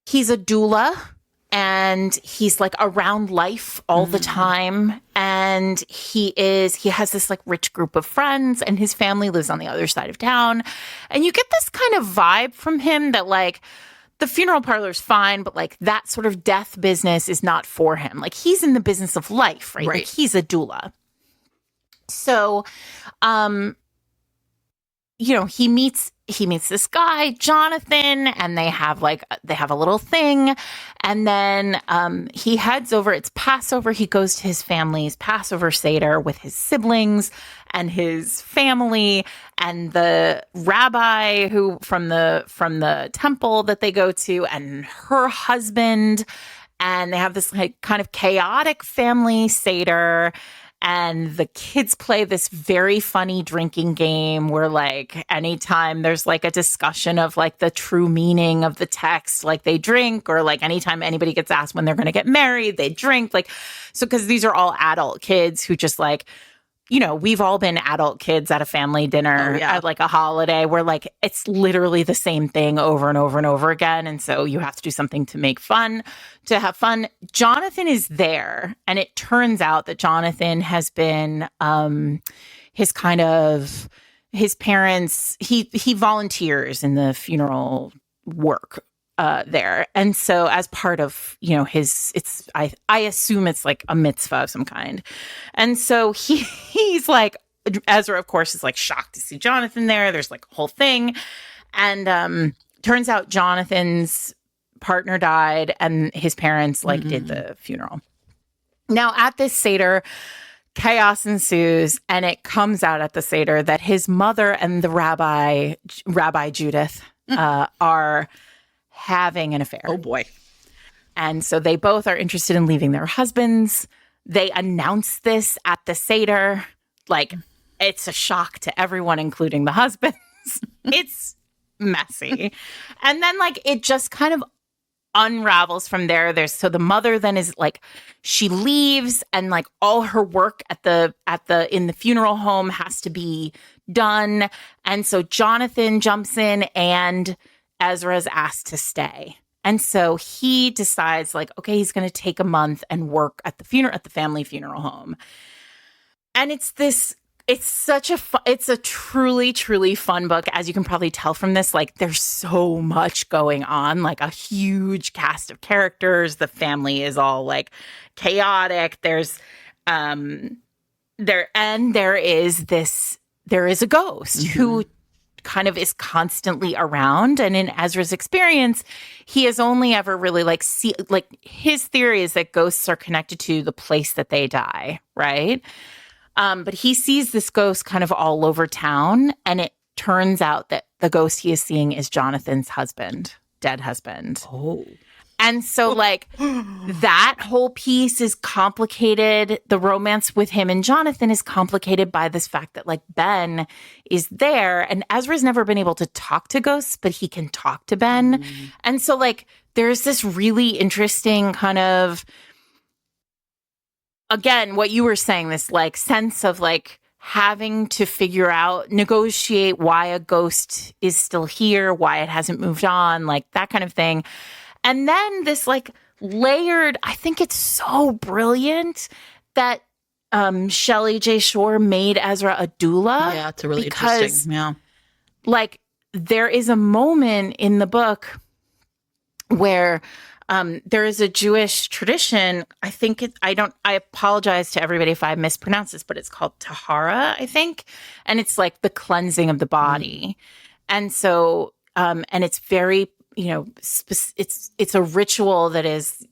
he's a doula, and he's like around life all the time. And he has this like rich group of friends, and his family lives on the other side of town. And you get this kind of vibe from him that like, the funeral parlor's fine, but like that sort of death business is not for him. Like, he's in the business of life, right? Like, he's a doula. So, he meets this guy, Jonathan, and they have a little thing. And then, he heads over, it's Passover. He goes to his family's Passover Seder with his siblings and his family, and the rabbi from the temple that they go to, and her husband, and they have this like kind of chaotic family Seder. And the kids play this very funny drinking game where like anytime there's like a discussion of like the true meaning of the text, like they drink, or like anytime anybody gets asked when they're going to get married, they drink. Like, so because these are all adult kids who just like, we've all been adult kids at a family dinner at like a holiday where like it's literally the same thing over and over and over again. And so you have to do something to have fun. Jonathan is there. And it turns out that Jonathan has been his parents, he volunteers in the funeral work there. And so as part of, I assume it's like a mitzvah of some kind. And so he's like, Ezra, of course, is like shocked to see Jonathan there. There's like a whole thing. And turns out Jonathan's partner died, and his parents like did the funeral. Now at this Seder, chaos ensues, and it comes out at the Seder that his mother and the Rabbi Judith, are having an affair. Oh boy. And so they both are interested in leaving their husbands. They announce this at the Seder. Like, it's a shock to everyone, including the husbands. It's messy. And then like it just kind of unravels from there. So the mother then is like, she leaves, and like all her work in the funeral home has to be done. And so Jonathan jumps in, and Ezra's asked to stay. And so he decides like, okay, he's going to take a month and work at the family funeral home. And it's a truly, truly fun book. As you can probably tell from this, like there's so much going on, like a huge cast of characters. The family is all like chaotic. There is a ghost who kind of is constantly around. And in Ezra's experience, he has only ever really his theory is that ghosts are connected to the place that they die, right? But he sees this ghost kind of all over town, and it turns out that the ghost he is seeing is Jonathan's husband, dead husband. Oh. And so like that whole piece is complicated. The romance with him and Jonathan is complicated by this fact that like Ben is there, and Ezra's never been able to talk to ghosts, but he can talk to Ben. And so like there's this really interesting kind of, again, what you were saying, this like sense of like having to negotiate why a ghost is still here, why it hasn't moved on, like that kind of thing. And then this like layered, I think it's so brilliant that Shelley J. Shore made Ezra a doula. Yeah, it's a really interesting. Yeah. Like there is a moment in the book where There is a Jewish tradition. I apologize to everybody if I mispronounce this, but it's called Tahara, I think. And it's like the cleansing of the body. And so, and it's very, it's a ritual that is,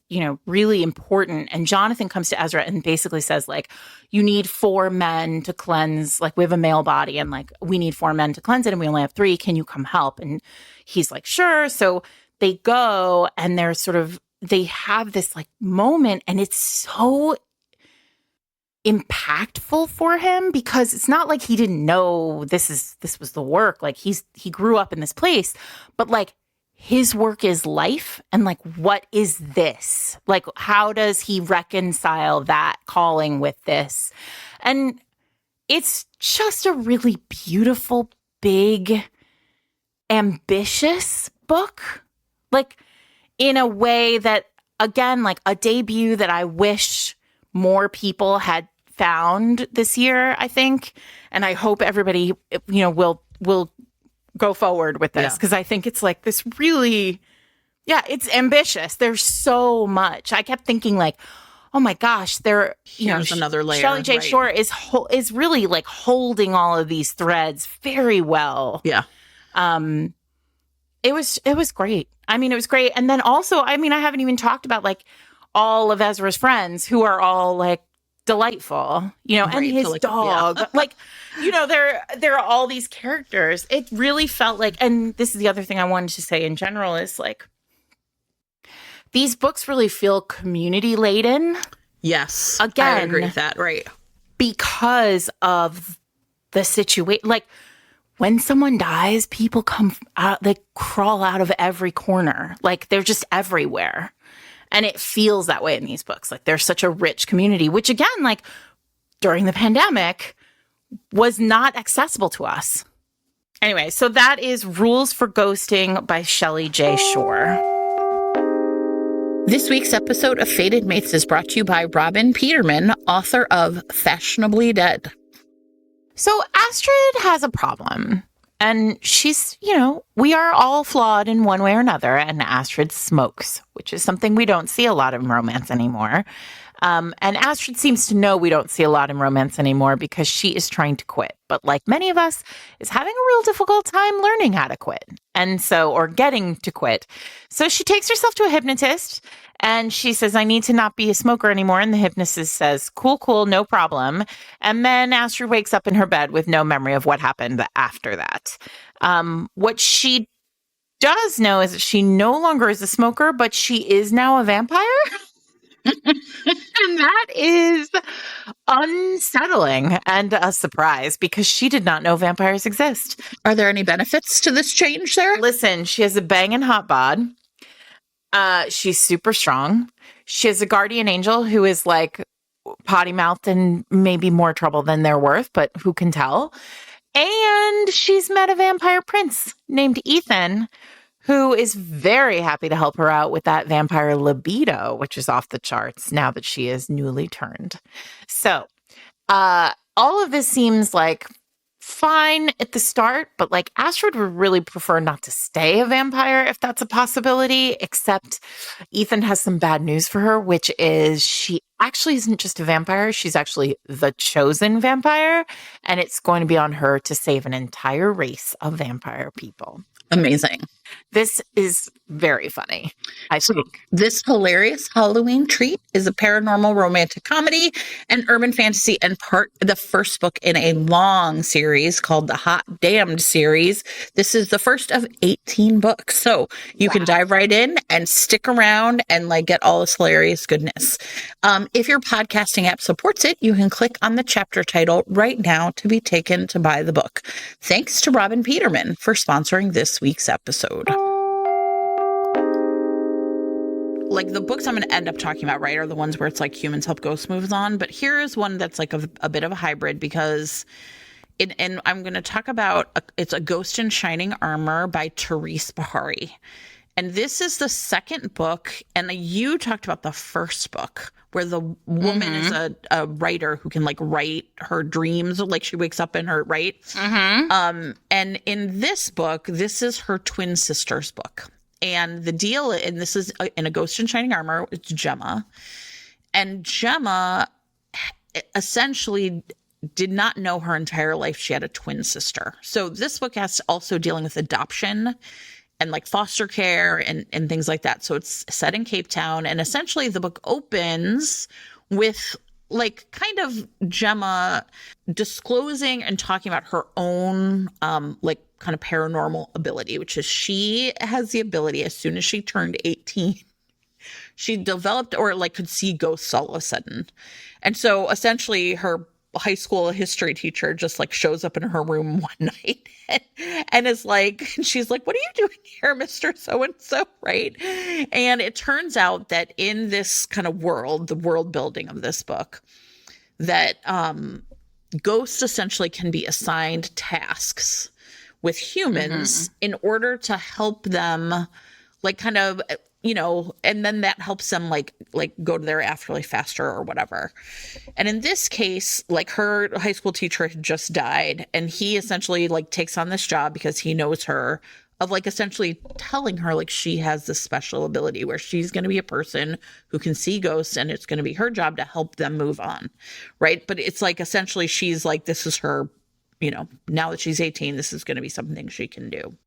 really important. And Jonathan comes to Ezra and basically says, like, you need 4 men to cleanse. Like, we have a male body and like, we need 4 men to cleanse it. And we only have 3. Can you come help? And he's like, sure. So they go and they have this like moment, and it's so impactful for him because it's not like he didn't know this was the work. Like he grew up in this place, but like his work is life. And like, what is this? Like, how does he reconcile that calling with this? And it's just a really beautiful, big, ambitious book. Like, in a way that, again, like a debut that I wish more people had found this year, I think. And I hope everybody, will go forward with this because I think it's like this really, it's ambitious. There's so much. I kept thinking like, oh my gosh, here's another layer. Shelley J. Shore is really like holding all of these threads very well. Yeah. It was great. I mean, it was great. And then also, I mean, I haven't even talked about like all of Ezra's friends who are all like delightful, and his dog. Yeah. Like, there are all these characters. It really felt like, and this is the other thing I wanted to say in general is like, these books really feel community laden. Yes. Again, I agree with that. Right. Because of the situation. Like, when someone dies, people come out, they crawl out of every corner. Like, they're just everywhere. And it feels that way in these books. Like, there's such a rich community, which again, like during the pandemic was not accessible to us. Anyway, so that is Rules for Ghosting by Shelley J. Shore. This week's episode of Fated Mates is brought to you by Robin Peterman, author of Fashionably Dead. So Astrid has a problem, and she's, we are all flawed in one way or another, and Astrid smokes, which is something we don't see a lot in romance anymore. And Astrid seems to know we don't see a lot in romance anymore because she is trying to quit. But like many of us, is having a real difficult time learning how to quit. Or getting to quit. So she takes herself to a hypnotist and she says, I need to not be a smoker anymore. And the hypnotist says, cool, no problem. And then Astrid wakes up in her bed with no memory of what happened after that. What she does know is that she no longer is a smoker, but she is now a vampire. And that is unsettling and a surprise because she did not know vampires exist. Are there any benefits to this change there? Listen, she has a banging hot bod. She's super strong. She has a guardian angel who is like potty mouthed and maybe more trouble than they're worth, but who can tell? And she's met a vampire prince named Ethan, who is very happy to help her out with that vampire libido, which is off the charts now that she is newly turned. So all of this seems like fine at the start, but like Astrid would really prefer not to stay a vampire if that's a possibility, except Ethan has some bad news for her, which is she actually isn't just a vampire. She's actually the chosen vampire, and it's going to be on her to save an entire race of vampire people. Amazing. This is very funny, I think. This hilarious Halloween treat is a paranormal romantic comedy and urban fantasy and the first book in a long series called the Hot Damned series. This is the first of 18 books. So you can dive right in and stick around and like get all this hilarious goodness. If your podcasting app supports it, you can click on the chapter title right now to be taken to buy the book. Thanks to Robin Peterman for sponsoring this week's episode. Like the books I'm going to end up talking about, right, are the ones where it's like humans help ghosts moves on. But here is one that's like a bit of a hybrid because and I'm going to talk about it's A Ghost in Shining Armor by Therese Bahari. And this is the second book. And you talked about the first book where the woman is a writer who can like write her dreams. Like she wakes up in her, right? And in this book, this is her twin sister's book. And the deal, and this is in A Ghost in Shining Armor, it's Gemma. And Gemma essentially did not know her entire life she had a twin sister. So this book has also dealing with adoption and like foster care and things like that. So it's set in Cape Town. And essentially the book opens with like kind of Gemma disclosing and talking about her own like kind of paranormal ability, which is she has the ability as soon as she turned 18, she developed or like could see ghosts all of a sudden. And so essentially her high school history teacher just like shows up in her room one night and is like, she's like, what are you doing here, Mr. So-and-so, right? And it turns out that in this kind of world, the world building of this book, that ghosts essentially can be assigned tasks with humans in order to help them like kind of, you know, and then that helps them like go to their afterlife faster or whatever. And in this case, like her high school teacher had just died, and he essentially like takes on this job because he knows her, of like essentially telling her like she has this special ability where she's going to be a person who can see ghosts, and it's going to be her job to help them move on. Right. But it's like essentially she's like, this is her, you know, now that she's 18, this is going to be something she can do.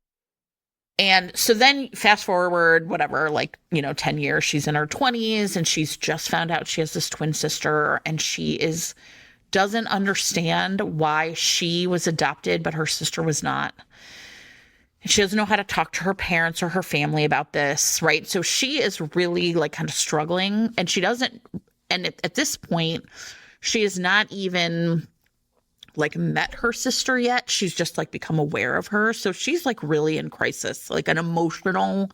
And so then fast forward, whatever, like, you know, 10 years, she's in her 20s and she's just found out she has this twin sister, and she doesn't understand why she was adopted, but her sister was not. And she doesn't know how to talk to her parents or her family about this, right? So she is really like kind of struggling, and she doesn't, and at this point, she is not even like met her sister yet. She's just like become aware of her. So she's like really in crisis, like an emotional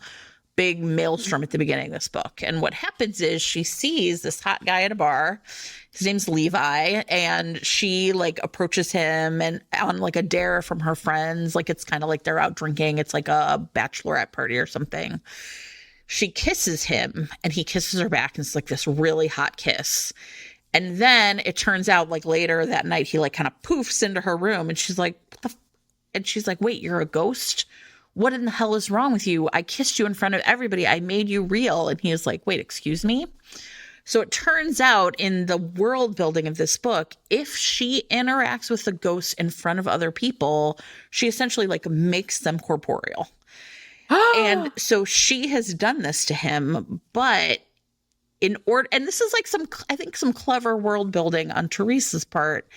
big maelstrom at the beginning of this book. And what happens is she sees this hot guy at a bar. His name's Levi, and she like approaches him and on like a dare from her friends. Like it's kind of like they're out drinking. It's like a bachelorette party or something. She kisses him and he kisses her back, and it's like this really hot kiss. And then it turns out like later that night, he like kind of poofs into her room, and she's like, what the and she's like, wait, you're a ghost? What in the hell is wrong with you? I kissed you in front of everybody. I made you real. And he is like, wait, excuse me? So it turns out in the world building of this book, if she interacts with the ghosts in front of other people, she essentially like makes them corporeal. And so she has done this to him, but in order, and this is like I think some clever world building on Teresa's part,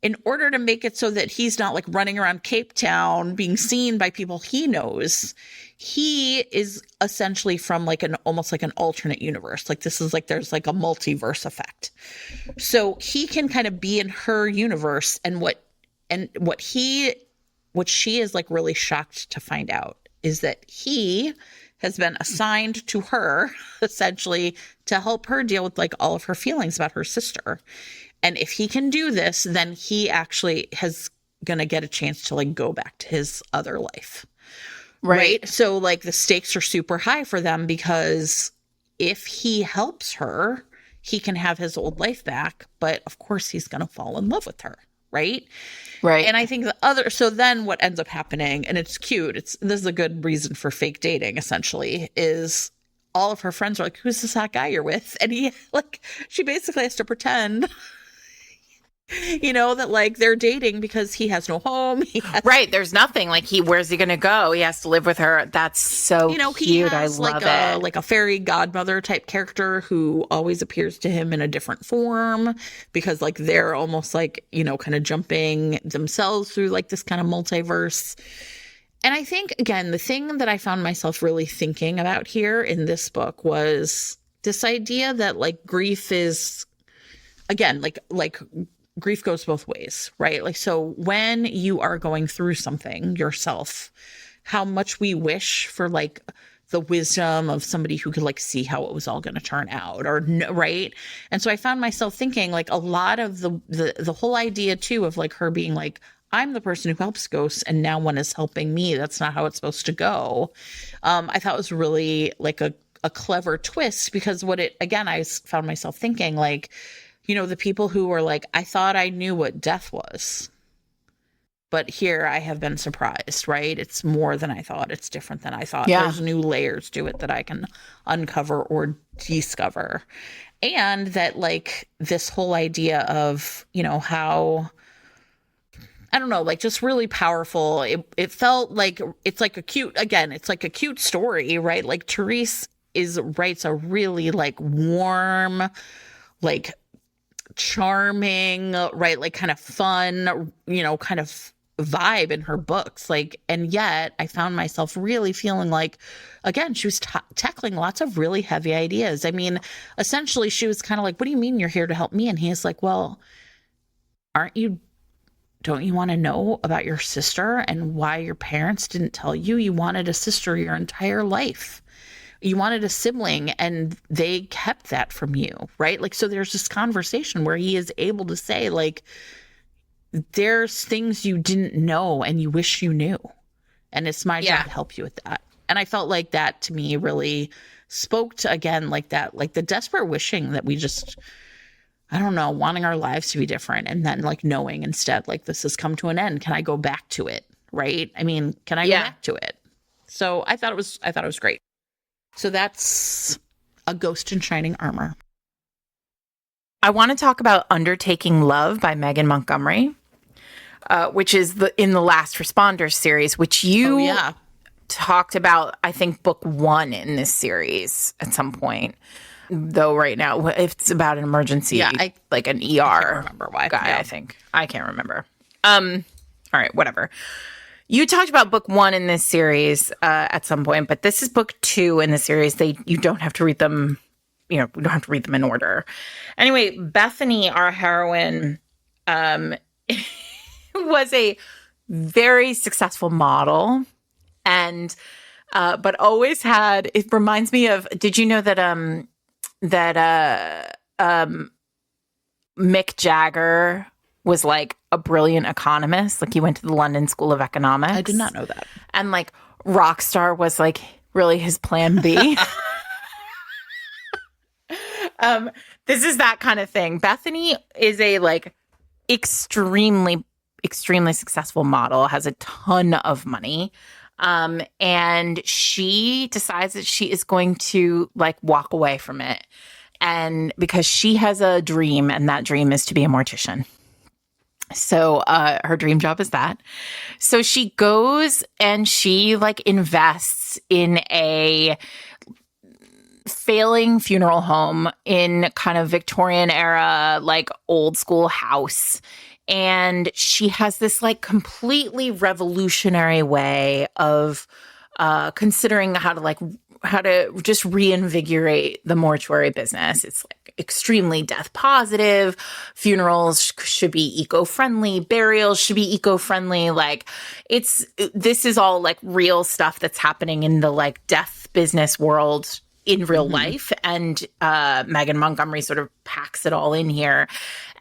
in order to make it so that he's not like running around Cape Town being seen by people he knows, he is essentially from like almost like an alternate universe. Like this is like, there's like a multiverse effect. So he can kind of be in her universe, and what she is like really shocked to find out is that he has been assigned to her essentially to help her deal with like all of her feelings about her sister. And if he can do this, then he actually has gonna get a chance to like go back to his other life. Right. So like the stakes are super high for them, because if he helps her, he can have his old life back. But of course he's gonna fall in love with her. Right. Right. And I think so then what ends up happening, and it's cute, this is a good reason for fake dating essentially, is all of her friends are like, who's this hot guy you're with? And she basically has to pretend, you know, that like they're dating because he has no home. Right. There's nothing. Like where's he going to go? He has to live with her. That's so cute. I love it. Like a fairy godmother type character who always appears to him in a different form, because like they're almost like, you know, kind of jumping themselves through like this kind of multiverse. And I think, again, the thing that I found myself really thinking about here in this book was this idea that like grief is, again, like grief goes both ways, right? Like, so when you are going through something yourself, how much we wish for like the wisdom of somebody who could like see how it was all going to turn out, or right? And so I found myself thinking like a lot of the whole idea too of like her being like, I'm the person who helps ghosts and now one is helping me. That's not how it's supposed to go. I thought it was really like a clever twist, because I found myself thinking like, you know, the people who were like, I thought I knew what death was. But here I have been surprised, right? It's more than I thought. It's different than I thought. Yeah. There's new layers to it that I can uncover or discover. And that, like, this whole idea of, you know, how, I don't know, like, just really powerful. It felt like it's like a cute, again, it's like a cute story, right? Like, Therese writes a really, like, warm, like, charming, right? Like, kind of fun, you know, kind of vibe in her books. Like, and yet I found myself really feeling like, again, she was tackling lots of really heavy ideas. I mean, essentially she was kind of like, what do you mean you're here to help me? And he's like, well, don't you want to know about your sister and why your parents didn't tell you? You wanted a sister your entire life. You wanted a sibling and they kept that from you, right? Like, so there's this conversation where he is able to say, like, there's things you didn't know and you wish you knew. And it's my job to help you with that. And I felt like that to me really spoke to, again, like that, like the desperate wishing that we just, I don't know, wanting our lives to be different. And then, like, knowing instead, like, this has come to an end. Can I go back to it? Right? I mean, can I go back to it? So I thought it was great. So that's A Ghost in Shining Armor. I want to talk about Undertaking Love by Megan Montgomery, which is in the Last Responders series, which you talked about, I think, book 1 in this series at some point. Though right now, it's about an emergency, like an ER I can't remember why. guy, I think. I can't remember. All right, whatever. You talked about book 1 in this series at some point, but this is book 2 in the series. You don't have to read them, you know, we don't have to read them in order. Anyway, Bethany, our heroine, was a very successful model, and but always had. It reminds me of. Did you know that Mick Jagger was like a brilliant economist? Like, he went to the London School of Economics. I did not know that. And like Rockstar was like really his plan B. This is that kind of thing. Bethany is a like extremely successful model, has a ton of money. And she decides that she is going to like walk away from it. And because she has a dream, and that dream is to be a mortician. So her dream job is that. So she goes and she like invests in a failing funeral home in kind of Victorian era, like old school house. And she has this like completely revolutionary way of considering how to just reinvigorate the mortuary business. It's like extremely death positive. Funerals should be eco-friendly. Burials should be eco-friendly. Like, this is all like real stuff that's happening in the like death business world in real life. And Megan Montgomery sort of packs it all in here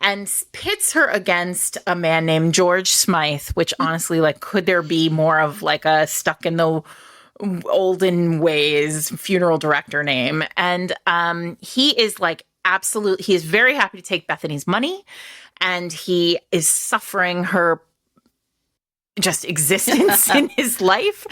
and pits her against a man named George Smythe, which honestly, like, could there be more of like a stuck in the olden ways funeral director name? And he is like he is very happy to take Bethany's money, and he is suffering her just existence in his life.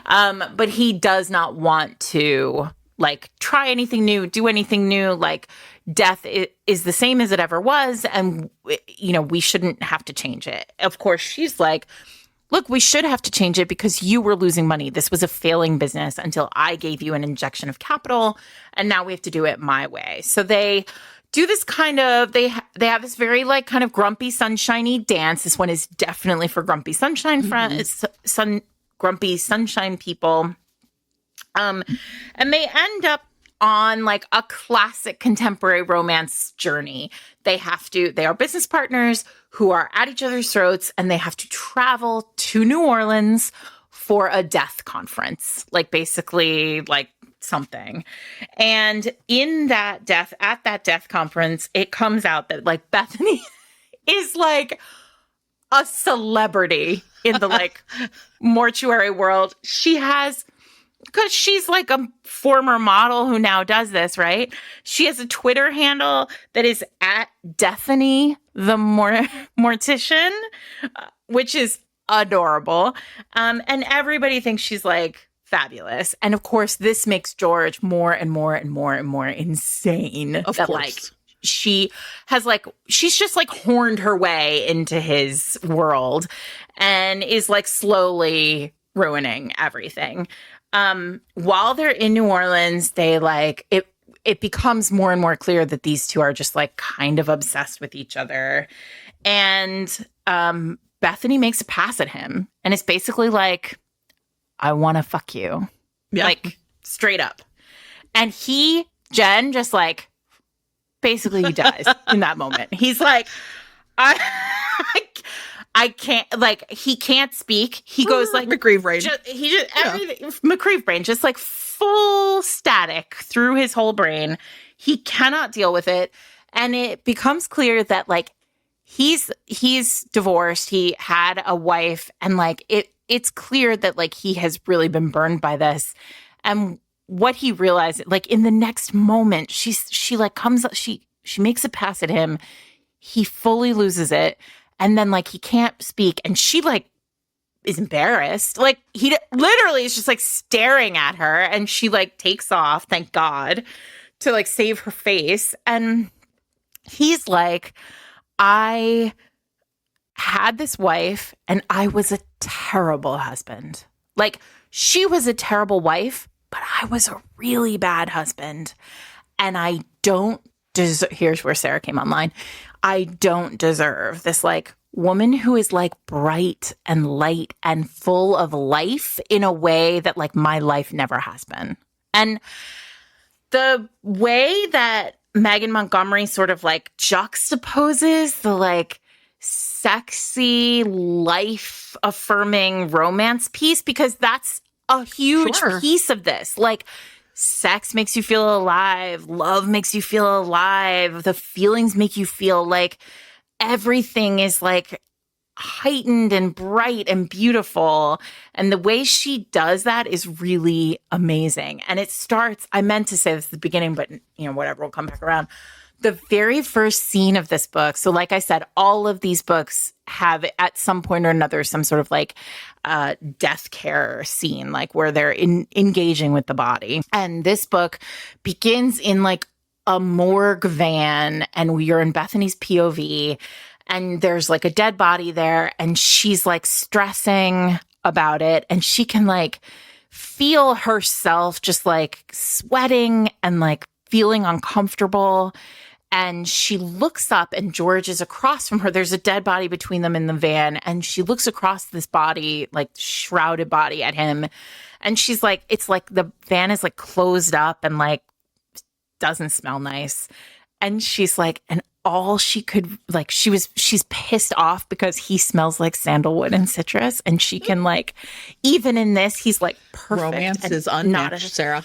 But he does not want to like try anything new, do anything new. Like, death is the same as it ever was. And, you know, we shouldn't have to change it. Of course, she's like, look, we should have to change it because you were losing money. This was a failing business until I gave you an injection of capital, and now we have to do it my way. So they do this kind of, they have this very like kind of grumpy sunshiny dance. This one is definitely for grumpy sunshine grumpy sunshine people. And they end up on like a classic contemporary romance journey. They are business partners who are at each other's throats, and they have to travel to New Orleans for a death conference, like basically like something. And at that death conference, it comes out that like Bethany is like a celebrity in the like mortuary world. Because she's like a former model who now does this, right? She has a Twitter handle that is at Deathany the Mortician, which is adorable. And everybody thinks she's like fabulous. And of course, this makes George more and more and more and more insane. Of that course. like she has like, she's just like horned her way into his world and is like slowly ruining everything. While they're in New Orleans, they like it becomes more and more clear that these two are just like kind of obsessed with each other. And Bethany makes a pass at him and it's basically like, I want to fuck you. Yeah. Like straight up. And Jen just like, basically he dies in that moment. He's like, I can't, like, he can't speak. He goes like McGreeve brain. Everything, McGreeve brain, just like full static through his whole brain. He cannot deal with it. And it becomes clear that like he's divorced. He had a wife and like it's clear that like he has really been burned by this. And what he realized, like in the next moment, she like comes up, she makes a pass at him. He fully loses it. And then like he can't speak. And she like is embarrassed. Like he literally is just like staring at her and she like takes off, thank God, to like save her face. And he's like, I had this wife and I was a terrible husband. Like she was a terrible wife, but I was a really bad husband. And I don't deserve, here's where Sarah came online. I don't deserve this like woman who is like bright and light and full of life in a way that like my life never has been. And the way that Megan Montgomery sort of like juxtaposes the like sexy, life affirming romance piece, because that's a huge piece of this. Like sex makes you feel alive. Love makes you feel alive. The feelings make you feel like everything is like heightened and bright and beautiful. And the way she does that is really amazing. And it starts, I meant to say this at the beginning, but whatever, we'll come back around. The very first scene of this book. So like I said, all of these books have at some point or another some sort of like death care scene, like where they're engaging with the body. And this book begins in like a morgue van and we're in Bethany's POV and there's like a dead body there and she's like stressing about it and she can like feel herself just like sweating and like feeling uncomfortable. And she looks up and George is across from her. There's a dead body between them in the van. And she looks across this body, like shrouded body at him. And she's like, it's like the van is like closed up and like doesn't smell nice. And she's like, and all she could like, she's pissed off because he smells like sandalwood and citrus. And she can like, even in this, he's like perfect. Romance is unmatched, Sarah.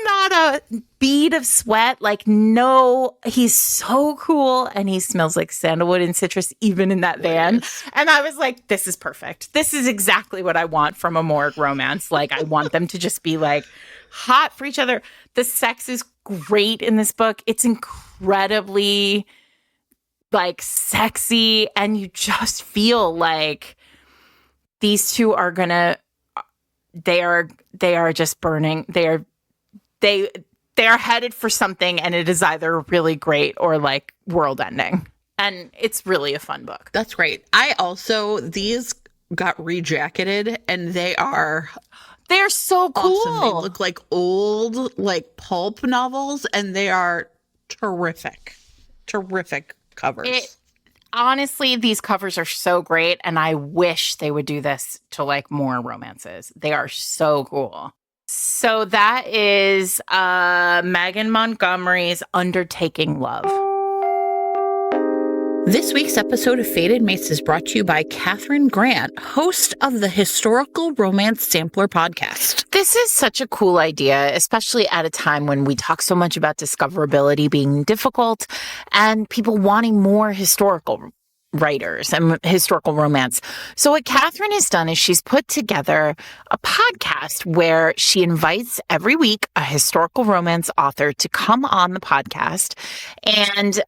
Not a bead of sweat. Like, no, he's so cool. And he smells like sandalwood and citrus, even in that van. And I was like, this is perfect. This is exactly what I want from a morgue romance. Like, I want them to just be like hot for each other. The sex is great in this book. It's incredibly like sexy. And you just feel like these two are gonna, they are just burning. They are headed for something, and it is either really great or like world ending. And it's really a fun book. That's great. These got rejacketed and they're so cool. Awesome. They look like old like pulp novels and they are terrific covers. Honestly, these covers are so great, and I wish they would do this to like more romances. They are so cool. So that is Megan Montgomery's Undertaking Love. This week's episode of Fated Mates is brought to you by Katherine Grant, host of the Historical Romance Sampler podcast. This is such a cool idea, especially at a time when we talk so much about discoverability being difficult and people wanting more historical writers and historical romance. So what Katherine has done is she's put together a podcast where she invites every week a historical romance author to come on the podcast and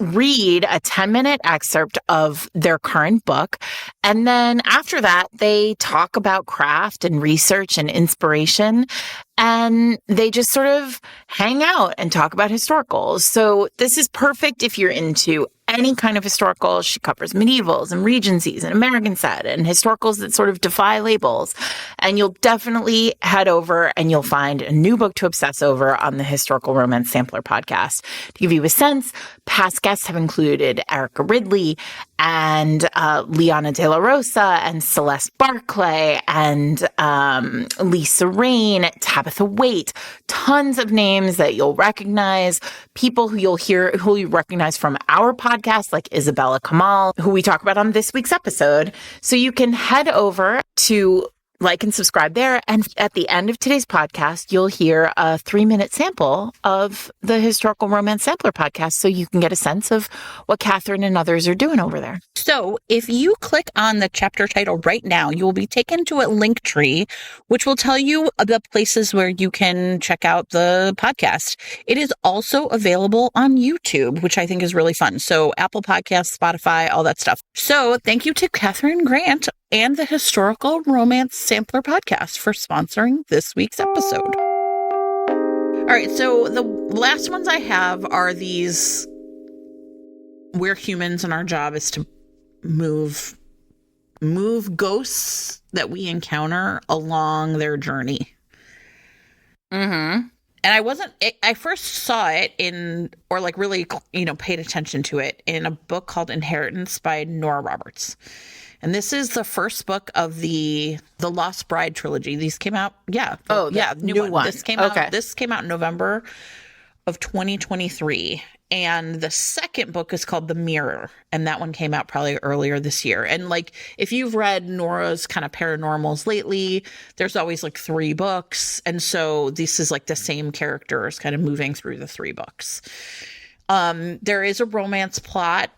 read a 10-minute excerpt of their current book. And then after that, they talk about craft and research and inspiration. And they just sort of hang out and talk about historicals. So this is perfect if you're into any kind of historical. She covers medievals and Regencies and American set and historicals that sort of defy labels. And you'll definitely head over and you'll find a new book to obsess over on the Historical Romance Sampler podcast. To give you a sense, past guests have included Erica Ridley and Liana De La Rosa and Celeste Barclay and Lisa Rain, Tabitha Waite, tons of names that you'll recognize, people who you recognize from our podcast, like Isabella Kamal, who we talk about on this week's episode. So you can head over to like and subscribe there. And at the end of today's podcast, you'll hear a 3-minute sample of the Historical Romance Sampler podcast so you can get a sense of what Catherine and others are doing over there. So if you click on the chapter title right now, you will be taken to a link tree, which will tell you the places where you can check out the podcast. It is also available on YouTube, which I think is really fun. So Apple Podcasts, Spotify, all that stuff. So thank you to Catherine Grant and the Historical Romance Sampler podcast for sponsoring this week's episode. All right, so the last ones I have are these: we're humans and our job is to move ghosts that we encounter along their journey. Mm-hmm. And I first saw it really, paid attention to it in a book called Inheritance by Nora Roberts. And this is the first book of the Lost Bride trilogy. These came out, new one. This came out in November of 2023. And the second book is called The Mirror, and that one came out probably earlier this year. And if you've read Nora's kind of paranormals lately, there's always 3 books. And so this is the same characters kind of moving through the 3 books. There is a romance plot.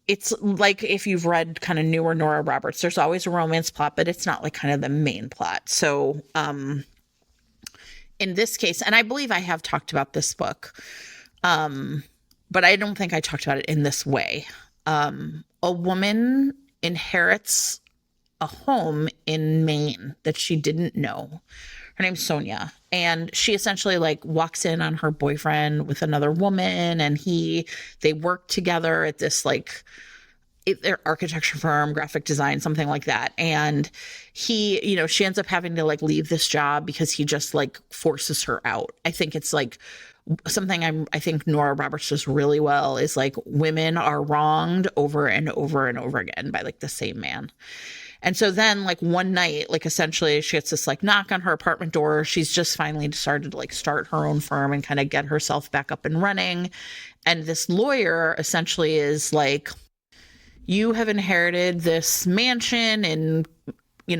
It's if you've read kind of newer Nora Roberts, there's always a romance plot, but it's not kind of the main plot. So, in this case, and I believe I have talked about this book, but I don't think I talked about it in this way. A woman inherits a home in Maine that she didn't know. Her name's Sonia, and she essentially walks in on her boyfriend with another woman, and they work together at this their architecture firm, graphic design, something like that. And she ends up having to leave this job because he just forces her out. I think it's something I think Nora Roberts does really well is women are wronged over and over and over again by the same man. And so then one night, essentially she gets this knock on her apartment door. She's just finally decided to start her own firm and kind of get herself back up and running. And this lawyer essentially is you have inherited this mansion in,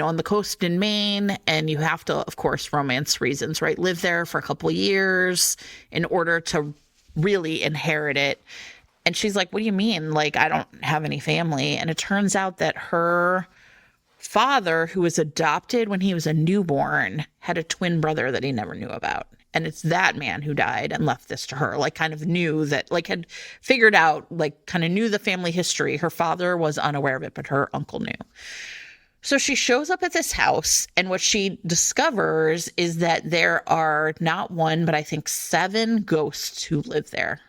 on the coast in Maine, and you have to, of course, romance reasons, right? Live there for a couple of years in order to really inherit it. And she's like, what do you mean? I don't have any family. And it turns out that her father, who was adopted when he was a newborn, had a twin brother that he never knew about. And it's that man who died and left this to her, kind of knew that, had figured out, kind of knew the family history. Her father was unaware of it, but her uncle knew. So she shows up at this house, and what she discovers is that there are not one, but I think 7 ghosts who live there.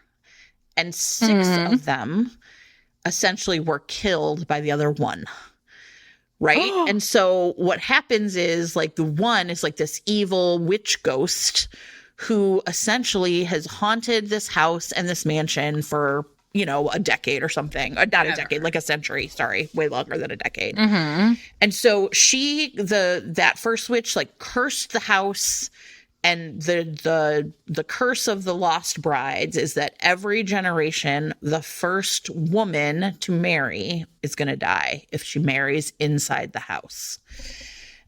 And 6 of them essentially were killed by the other one. Right. And so what happens is the one is this evil witch ghost who essentially has haunted this house and this mansion for, a decade or something. Not a decade, a century. Sorry. Way longer than a decade. Mm-hmm. And so that first witch cursed the house. And the curse of the lost brides is that every generation, the first woman to marry is going to die if she marries inside the house.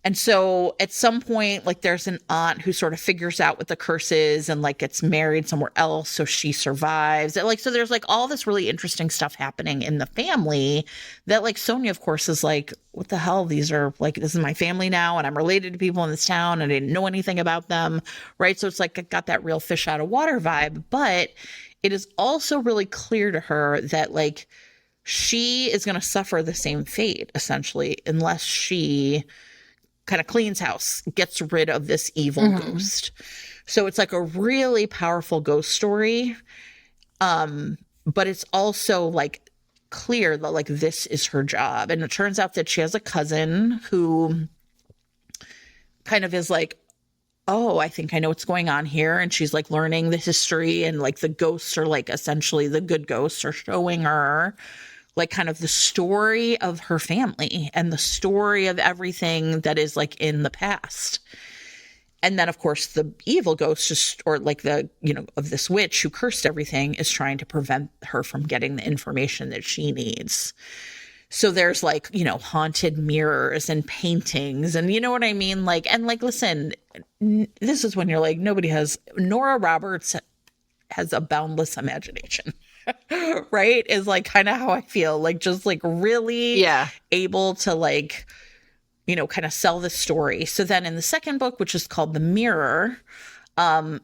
And so at some point, there's an aunt who sort of figures out what the curse is and gets married somewhere else. So she survives. So there's all this really interesting stuff happening in the family that Sonia, of course, is what the hell? These are this is my family now. And I'm related to people in this town and I didn't know anything about them. Right. So it's it got that real fish out of water vibe, but it is also really clear to her that like she is going to suffer the same fate essentially unless she kind of cleans house, gets rid of this evil ghost. So it's like a really powerful ghost story. But it's also like clear that like this is her job. And it turns out that she has a cousin who kind of is like, oh, I think I know what's going on here. And she's like learning the history, and like the ghosts are like essentially the good ghosts are showing her like kind of the story of her family and the story of everything that is like in the past. And then, of course, the evil ghost just, or like the, you know, of this witch who cursed everything is trying to prevent her from getting the information that she needs. So there's like, you know, haunted mirrors and paintings and you know what I mean? Like, and like, listen, this is when you're like, Nora Roberts has a boundless imagination. Right? Is like kind of how I feel, like just like really able to like, you know, kind of sell the story. So then in the second book, which is called The Mirror,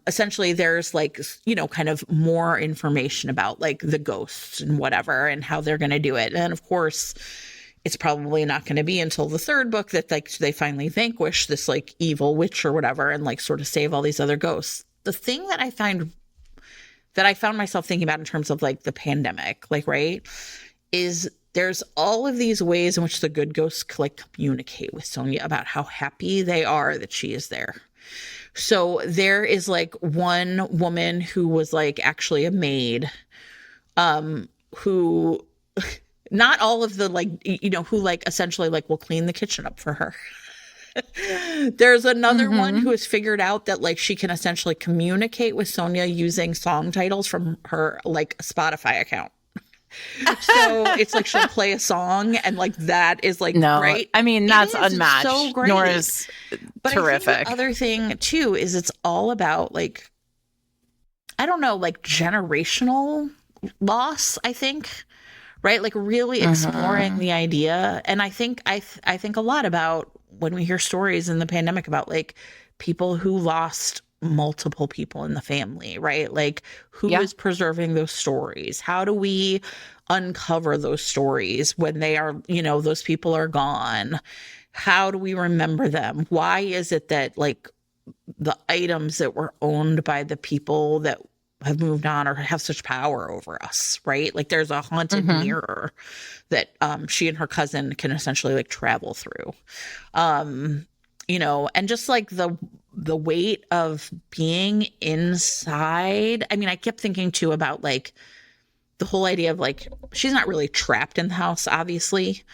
essentially there's like, you know, kind of more information about like the ghosts and whatever and how they're going to do it. And of course, it's probably not going to be until the third book that like they finally vanquish this like evil witch or whatever and like sort of save all these other ghosts. The thing that I found myself thinking about in terms of like the pandemic, like, right, is there's all of these ways in which the good ghosts like communicate with Sonia about how happy they are that she is there. So there is like one woman who was like actually a maid, who not all of the like, you know, who like essentially like will clean the kitchen up for her. There's another one who has figured out that like she can essentially communicate with Sonia using song titles from her like Spotify account. So it's like she'll play a song and like that is like great. I mean, that's unmatched. It's so great. Nora's terrific. I think the other thing too is it's all about like, I don't know, like generational loss, I think. Right? Like really exploring the idea. And I think I think a lot about when we hear stories in the pandemic about like people who lost multiple people in the family, right? Like who is preserving those stories? How do we uncover those stories when they are, you know, those people are gone? How do we remember them? Why is it that like the items that were owned by the people that have moved on or have such power over us, right? Like there's a haunted mirror that she and her cousin can essentially like travel through. You know, and just like the weight of being inside. I mean, I kept thinking too about like the whole idea of like she's not really trapped in the house, obviously,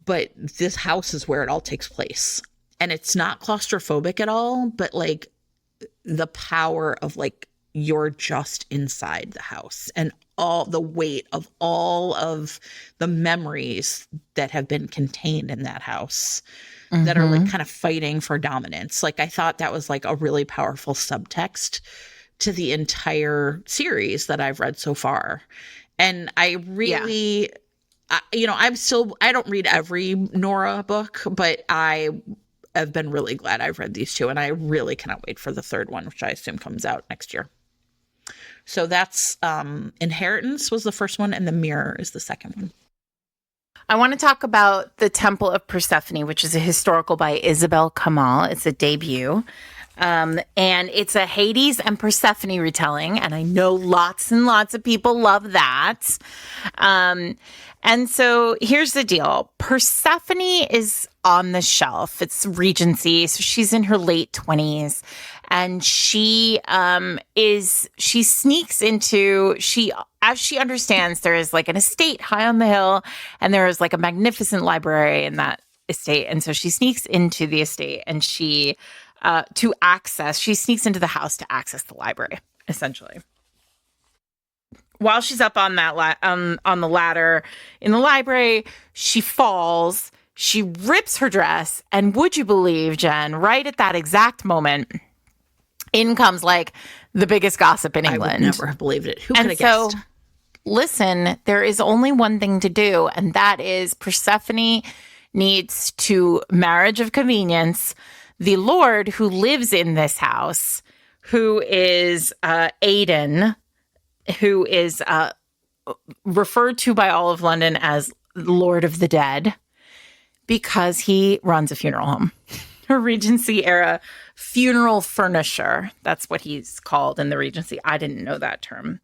but this house is where it all takes place. And it's not claustrophobic at all, but like the power of like you're just inside the house and all the weight of all of the memories that have been contained in that house that are like kind of fighting for dominance. Like I thought that was like a really powerful subtext to the entire series that I've read so far. And I really, you know, I don't read every Nora book, but I have been really glad I've read these two. And I really cannot wait for the third one, which I assume comes out next year. So that's Inheritance was the first one, and The Mirror is the second one. I want to talk about The Temple of Persephone, which is a historical by Isabel Kamal. It's a debut. And it's a Hades and Persephone retelling. And I know lots and lots of people love that. And so here's the deal. Persephone is on the shelf. It's Regency. So she's in her late 20s. And she sneaks into, as she understands, there is like an estate high on the hill, and there is like a magnificent library in that estate. And so she sneaks into the estate and she sneaks into the house to access the library, essentially. While she's up on that on the ladder in the library, she falls, she rips her dress, and would you believe, Jen, right at that exact moment, in comes like the biggest gossip in England. I would never have believed it. Who could have guessed? So, listen, there is only one thing to do, and that is Persephone needs to, marriage of convenience, the Lord who lives in this house, who is Aidan, who is referred to by all of London as Lord of the Dead because he runs a funeral home, a Regency era funeral furnisher. That's what he's called in the Regency. I didn't know that term.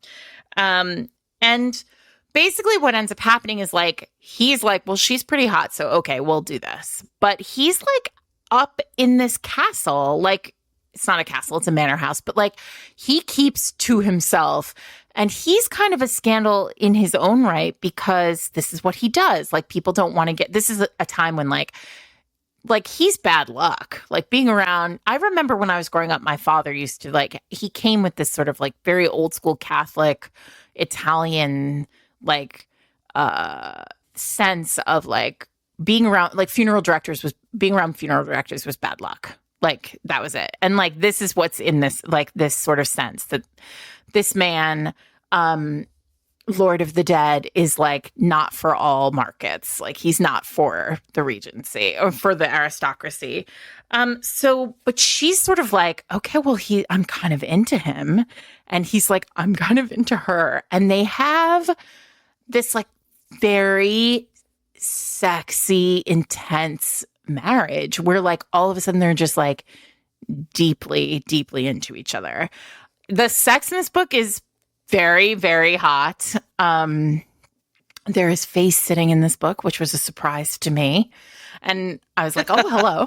And basically what ends up happening is like, he's like, well, she's pretty hot, so okay, we'll do this. But he's like up in this castle, like, it's not a castle, it's a manor house, but like he keeps to himself. And he's kind of a scandal in his own right because this is what he does. Like, people don't want to get, this is a time when like he's bad luck, like being around. I remember when I was growing up, my father used to like, he came with this sort of like very old school Catholic Italian, like, sense of like being around, like being around funeral directors was bad luck. Like, that was it. And like, this is what's in this, like this sort of sense that this man, Lord of the Dead, is like not for all markets. Like, he's not for the Regency or for the aristocracy. But she's sort of like, okay, well, I'm kind of into him. And he's like, I'm kind of into her. And they have this like very sexy, intense marriage where like all of a sudden they're just like deeply, deeply into each other. The sex in this book is very, very hot. There is face sitting in this book, which was a surprise to me. And I was like, oh, hello.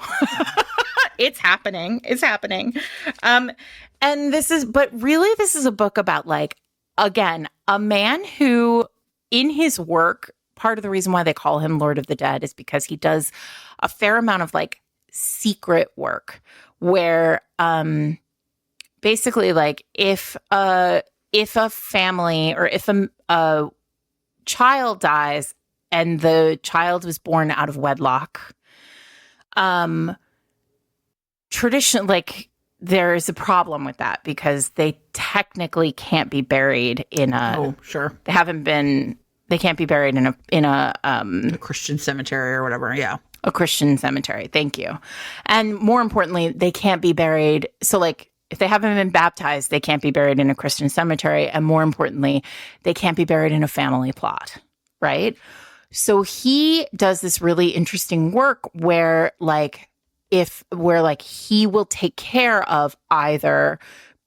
It's happening. It's happening. But really this is a book about like, again, a man who in his work, part of the reason why they call him Lord of the Dead is because he does a fair amount of like secret work where basically like if a family or if a child dies and the child was born out of wedlock, tradition, like there's a problem with that because they technically can't be buried in a they can't be buried in a Christian cemetery or whatever. Yeah. A Christian cemetery. Thank you. And more importantly, they can't be buried. So like if they haven't been baptized, they can't be buried in a Christian cemetery. And more importantly, they can't be buried in a family plot. Right. So he does this really interesting work where he will take care of either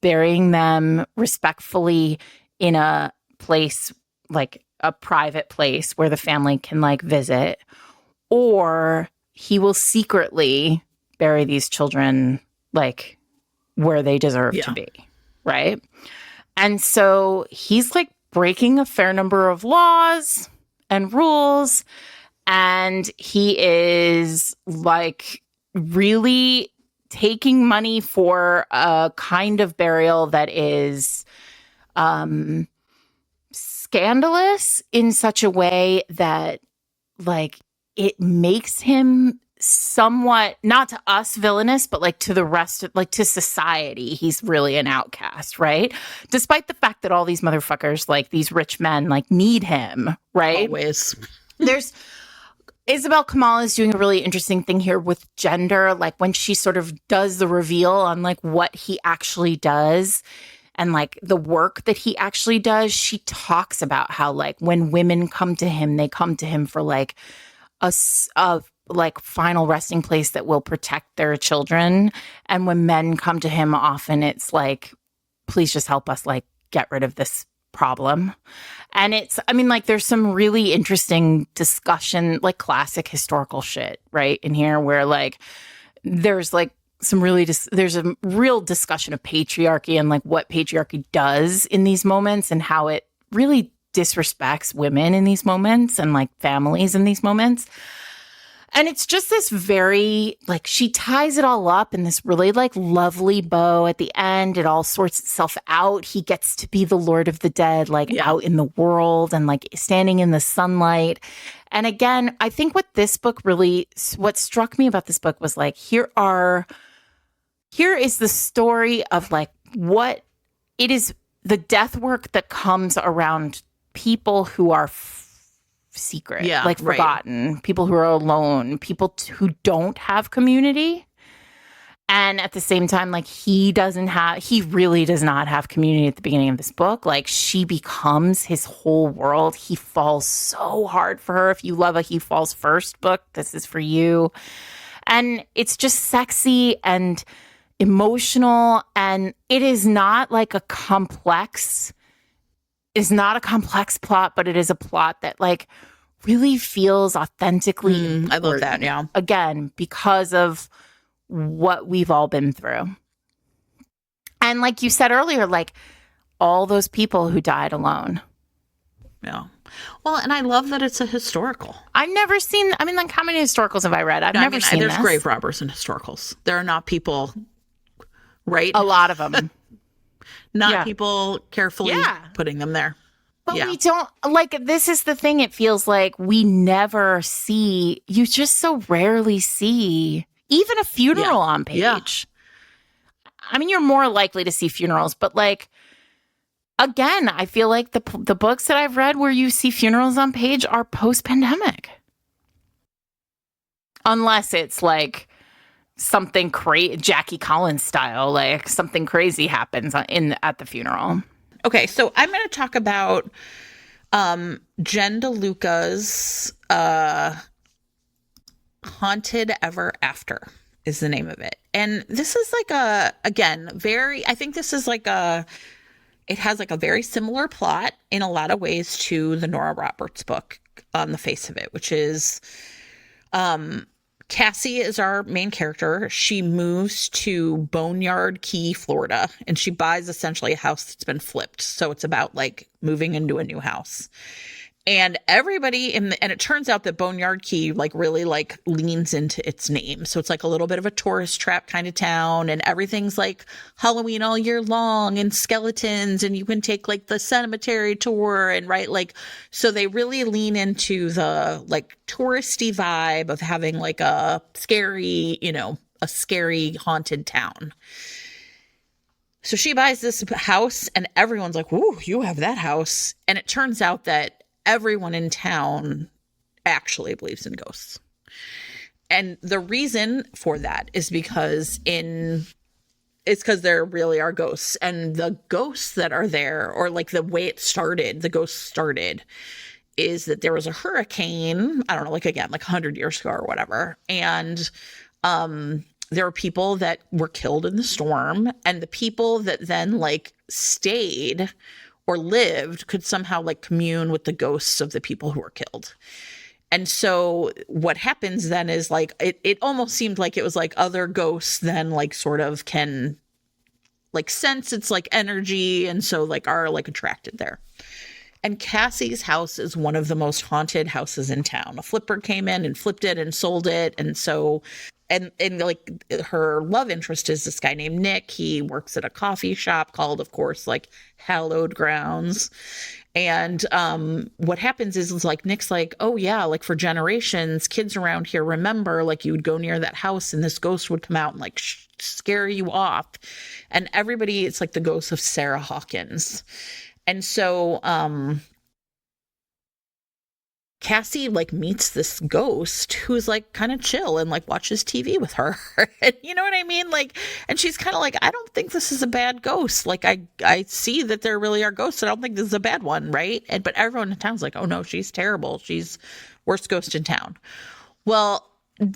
burying them respectfully in a place, like a private place where the family can like visit, or he will secretly bury these children like where they deserve to be. Right. And so he's like breaking a fair number of laws and rules. And he is like really taking money for a kind of burial that is scandalous in such a way that like it makes him somewhat, not to us villainous, but like to the rest of, like to society, he's really an outcast, right? Despite the fact that all these motherfuckers, like these rich men, like need him, right? Always. There's Isabel Kamal is doing a really interesting thing here with gender, like when she sort of does the reveal on like what he actually does and like the work that he actually does. She talks about how like when women come to him, they come to him for like a like final resting place that will protect their children. And when men come to him, often it's like, please just help us like get rid of this problem. And it's, I mean, like there's some really interesting discussion, like classic historical shit, right, in here where like there's like some really there's a real discussion of patriarchy and like what patriarchy does in these moments and how it really disrespects women in these moments and like families in these moments. And it's just this very, like, she ties it all up in this really, like, lovely bow at the end. It all sorts itself out. He gets to be the Lord of the Dead, like, out in the world and, like, standing in the sunlight. And again, I think what this book really, what struck me about this book was, like, here is the story of, like, what it is, the death work that comes around people who are secret, like forgotten, people who are alone, people who don't have community. And at the same time, like he really does not have community at the beginning of this book. Like she becomes his whole world. He falls so hard for her. If you love a He Falls First book, this is for you. And it's just sexy and emotional. And it is not like it's not a complex plot, but it is a plot that like really feels authentically I love that. Yeah. Again, because of what we've all been through. And like you said earlier, like all those people who died alone. Yeah. Well, and I love that it's a historical. I've never seen, I mean, like how many historicals have I read? I've never seen there's this. grave robbers in historicals. There are not people, right? A lot of them. Not people carefully putting them there. But we don't, like, this is the thing. It feels like we never see, you just so rarely see even a funeral on page. Yeah. I mean, you're more likely to see funerals, but like, again, I feel like the books that I've read where you see funerals on page are post-pandemic. Unless it's like something crazy, Jackie Collins style, like something crazy happens at the funeral. Okay, so I'm going to talk about Jen DeLuca's Haunted Ever After is the name of it. And this is like it has like a very similar plot in a lot of ways to the Nora Roberts book on the face of it, which is Cassie is our main character. She moves to Boneyard Key, Florida, and she buys essentially a house that's been flipped. So it's about like moving into a new house. And everybody and it turns out that Boneyard Key like really like leans into its name. So it's like a little bit of a tourist trap kind of town, and everything's like Halloween all year long and skeletons, and you can take like the cemetery tour and like, so they really lean into the like touristy vibe of having like a scary haunted town. So she buys this house and everyone's like, "Ooh, you have that house." And it turns out that everyone in town actually believes in ghosts. And the reason for that is because there really are ghosts. And the ghosts that are there, or like the way the ghosts started, is that there was a hurricane, I don't know, like again, like 100 years ago or whatever. And there were people that were killed in the storm, and the people that then like stayed or lived could somehow like commune with the ghosts of the people who were killed. And so what happens then is like, it almost seemed like it was like other ghosts then like sort of can like sense its like energy, and so like are like attracted there. And Cassie's house is one of the most haunted houses in town. A flipper came in and flipped it and sold it. And so and like her love interest is this guy named Nick. He works at a coffee shop called, of course, like Hallowed Grounds. And what happens is like Nick's like, "Oh yeah, like for generations, kids around here remember like you would go near that house and this ghost would come out and like scare you off." And everybody, it's like the ghost of Sarah Hawkins. And so Cassie like meets this ghost who's like kind of chill and like watches TV with her. And you know what I mean? Like, and she's kind of like, "I don't think this is a bad ghost. Like I see that there really are ghosts. I don't think this is a bad one." Right. But everyone in town's like, "Oh no, she's terrible. She's worst ghost in town." Well,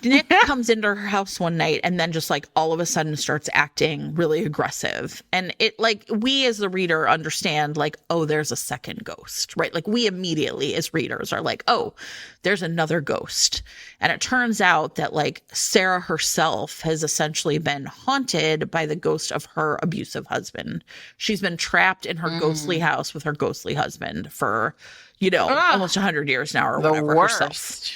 Nick comes into her house one night and then just like all of a sudden starts acting really aggressive. And it like, we as the reader understand like, oh, there's a second ghost, right? Like we immediately as readers are like, oh, there's another ghost. And it turns out that like Sarah herself has essentially been haunted by the ghost of her abusive husband. She's been trapped in her ghostly house with her ghostly husband for, almost 100 years now or whatever herself.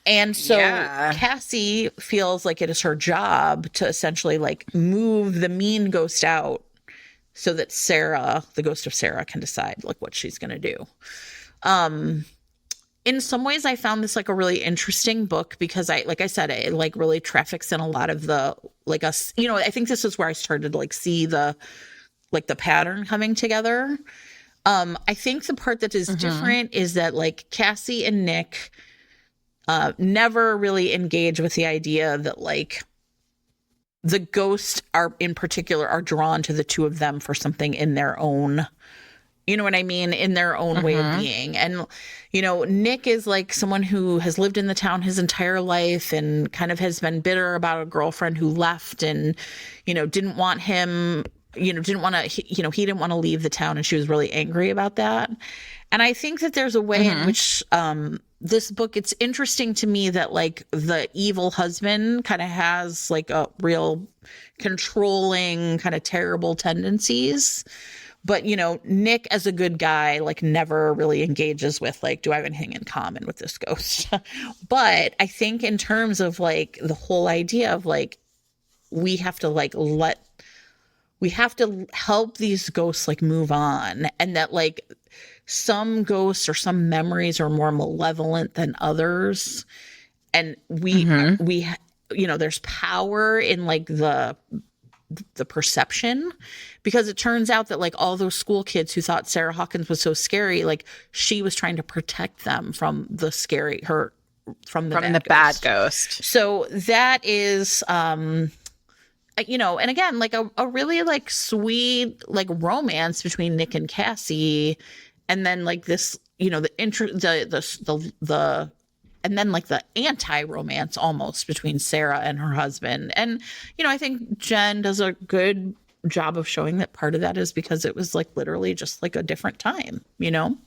And so Cassie feels like it is her job to essentially like move the mean ghost out so that Sarah, the ghost of Sarah, can decide like what she's going to do. In some ways I found this like a really interesting book because like I said, it like really traffics in a lot of the like us, I think this is where I started to like see the pattern coming together. I think the part that is different is that like Cassie and Nick never really engage with the idea that like the ghosts are in particular are drawn to the two of them for something in their own, you know what I mean? In their own way of being. And, you know, Nick is like someone who has lived in the town his entire life and kind of has been bitter about a girlfriend who left and, you know, didn't want him, you know, didn't want to, he didn't want to leave the town. And she was really angry about that. And I think that there's a way in which this book, it's interesting to me that like the evil husband kind of has like a real controlling kind of terrible tendencies. But, you know, Nick as a good guy, like never really engages with like, do I have anything in common with this ghost? But I think in terms of like the whole idea of like, we have to help these ghosts like move on, and that like some ghosts or some memories are more malevolent than others. And we, you know, there's power in like the perception, because it turns out that like all those school kids who thought Sarah Hawkins was so scary, like she was trying to protect them from the bad ghost. So that is, you know, and again, like a really like sweet like romance between Nick and Cassie, and then like this, you know, and then like the anti-romance almost between Sarah and her husband. And, you know, I think Jen does a good job of showing that part of that is because it was like literally just like a different time, you know?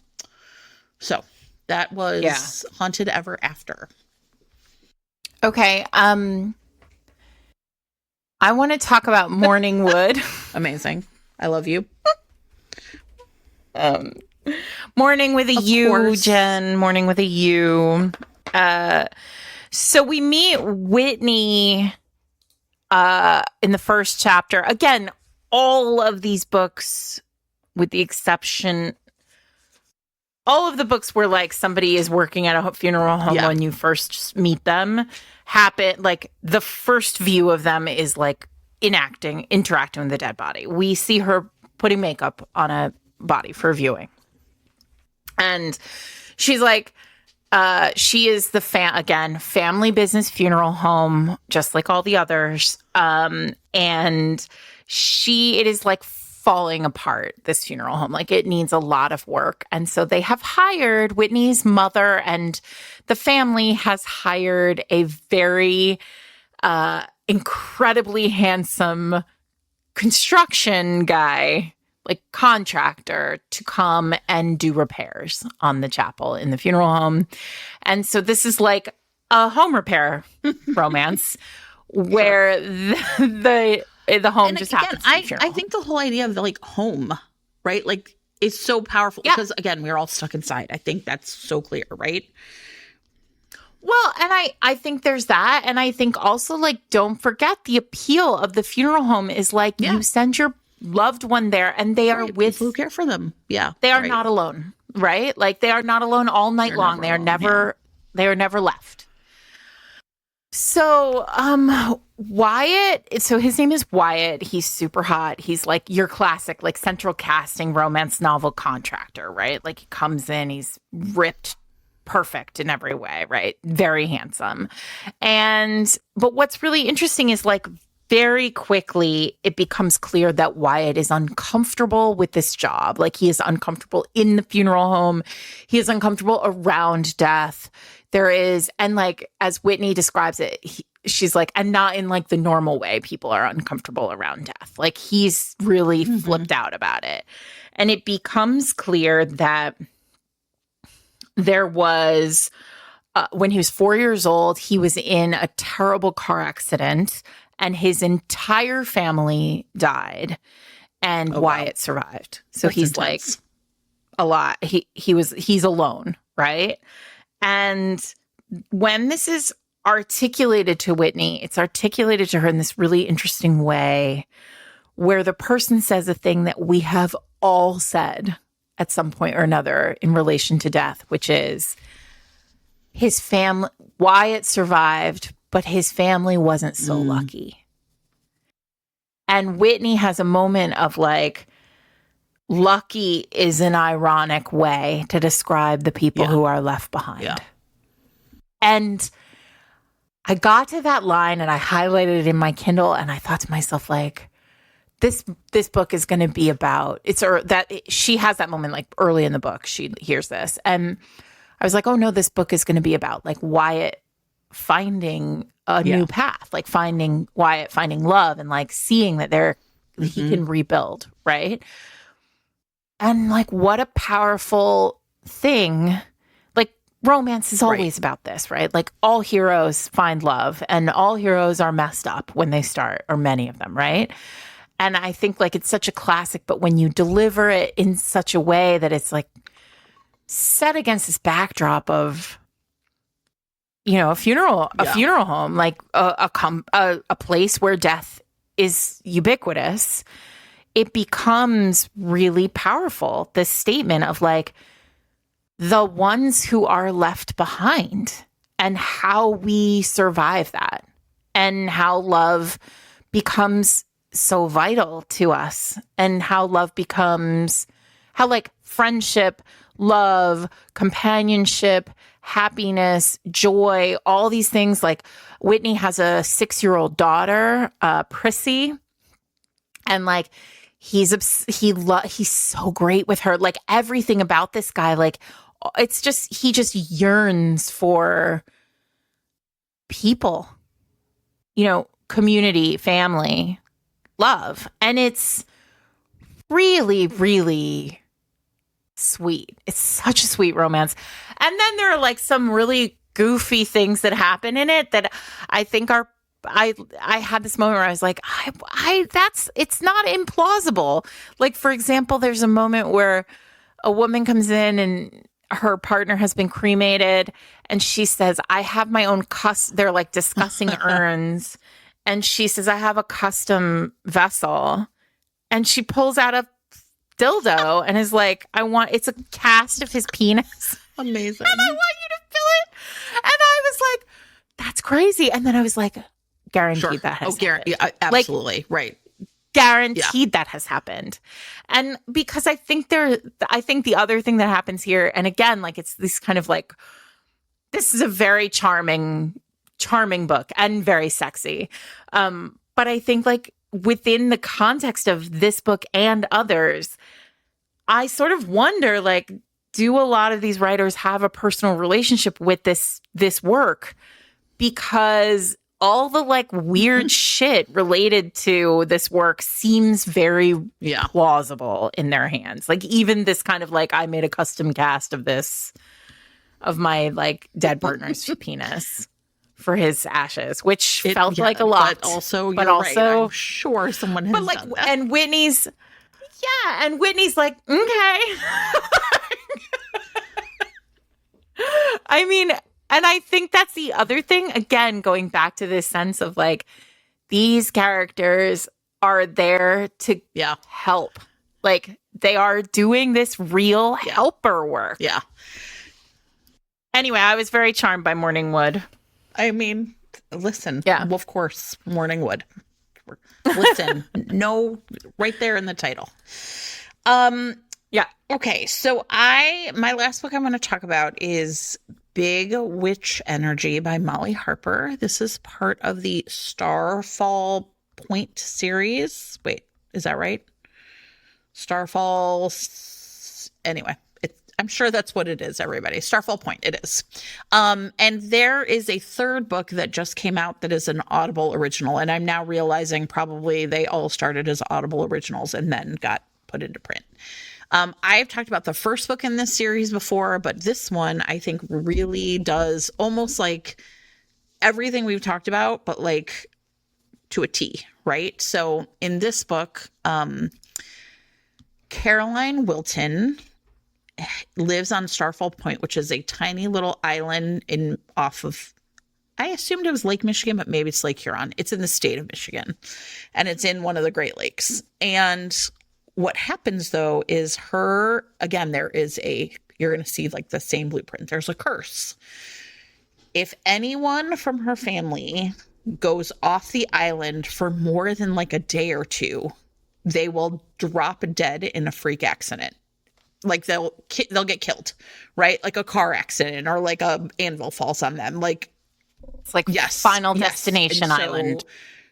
So that was Haunted Ever After. Okay. I want to talk about Mourning Wood. Amazing. I love you. Mourning with a U, Jen. Mourning with a U. So we meet Whitney in the first chapter. Again, all of these books, with the exception, all of the books where like somebody is working at a funeral home when you first meet them, happen like the first view of them is like interacting with the dead body. We see her putting makeup on a body for viewing. And she's like, she is the family business funeral home, just like all the others. And it is like falling apart, this funeral home. Like it needs a lot of work. And so they have hired, Whitney's mother and the family has hired a very incredibly handsome construction guy, like contractor, to come and do repairs on the chapel in the funeral home. And so this is like a home repair romance where the home and just happens. I think the whole idea of the like home, right? Like is so powerful because again, we're all stuck inside. I think that's so clear, right? Well, and I think there's that. And I think also like, don't forget the appeal of the funeral home is like you send your loved one there and they are with people who care for them. Yeah. They are not alone, right? Like they are not alone all night long. They are never left. So, Wyatt, so his name is Wyatt. He's super hot. He's like your classic, like central casting romance novel contractor, right? Like he comes in, he's ripped, perfect in every way, right? Very handsome. But what's really interesting is like very quickly, it becomes clear that Wyatt is uncomfortable with this job. Like he is uncomfortable in the funeral home. He is uncomfortable around death. And like, as Whitney describes it, she's like, and not in like the normal way people are uncomfortable around death. Like he's really flipped out about it. And it becomes clear that there was, when he was 4 years old, he was in a terrible car accident and his entire family died and Wyatt survived. So he's intense. Like a lot. He's alone, right? And when this is articulated to Whitney, it's articulated to her in this really interesting way where the person says a thing that we have all said at some point or another in relation to death, which is his family, Wyatt survived, but his family wasn't so lucky. And Whitney has a moment of like, lucky is an ironic way to describe the people who are left behind. Yeah. And I got to that line and I highlighted it in my Kindle, and I thought to myself, like, this book is going to be about she has that moment like early in the book. She hears this, and I was like, oh no, this book is going to be about like Wyatt finding a new path, like finding love, and like seeing that he can rebuild, right? And like, what a powerful thing. Like, romance is always about this, right? Like, all heroes find love, and all heroes are messed up when they start, or many of them, right? And I think like it's such a classic, but when you deliver it in such a way that it's like set against this backdrop of, you know, a funeral home, like a place where death is ubiquitous, it becomes really powerful. This statement of like the ones who are left behind, and how we survive that, and how love becomes so vital to us, and how like friendship, love, companionship, happiness, joy, all these things. Like, Whitney has a 6-year-old daughter, Prissy, and like he's so great with her. Like, everything about this guy, like, it's just, he just yearns for people, you know, community, family, love. And it's really, really sweet. It's such a sweet romance. And then there are like some really goofy things that happen in it that I think are, I had this moment where I was like, it's not implausible. Like, for example, there's a moment where a woman comes in and her partner has been cremated, and she says, I have my own they're like discussing urns. And she says, I have a custom vessel. And she pulls out a dildo and is like, it's a cast of his penis. Amazing. And I want you to fill it. And I was like, that's crazy. And then I was like, guaranteed that has happened. Yeah, absolutely. Like, right. Guaranteed that has happened. And because I think the other thing that happens here, and again, like, it's this kind of like, this is a very charming book and very sexy. But I think like within the context of this book and others, I sort of wonder, like, do a lot of these writers have a personal relationship with this work? Because all the like weird shit related to this work seems very plausible in their hands. Like, even this kind of like, I made a custom cast of my like dead partner's penis for his ashes, which felt like a lot. But also, right. I'm sure someone has done that. And Whitney's like, okay. I mean, and I think that's the other thing, again, going back to this sense of like, these characters are there to help. Like, they are doing this real helper work. Yeah. Anyway, I was very charmed by Mourning Wood. I mean, listen. Yeah. Well, of course, Mourning Wood. Listen, no, right there in the title. Yeah. Okay. So my last book I'm going to talk about is Big Witch Energy by Molly Harper. This is part of the Starfall Point series. Wait, is that right? Starfall. Anyway. I'm sure that's what it is, everybody. Starfall Point, it is. And there is a third book that just came out that is an Audible original. And I'm now realizing probably they all started as Audible originals and then got put into print. I've talked about the first book in this series before, but this one I think really does almost like everything we've talked about, but like to a T, right? So in this book, Caroline Wilton lives on Starfall Point, which is a tiny little island off of, I assumed it was Lake Michigan, but maybe it's Lake Huron. It's in the state of Michigan, and it's in one of the Great Lakes. And what happens though is again, you're going to see like the same blueprint. There's a curse. If anyone from her family goes off the island for more than like a day or two, they will drop dead in a freak accident. Like they'll get killed, right? Like a car accident or like a anvil falls on them. Like It's like Yes. Final Yes. Destination And so Island.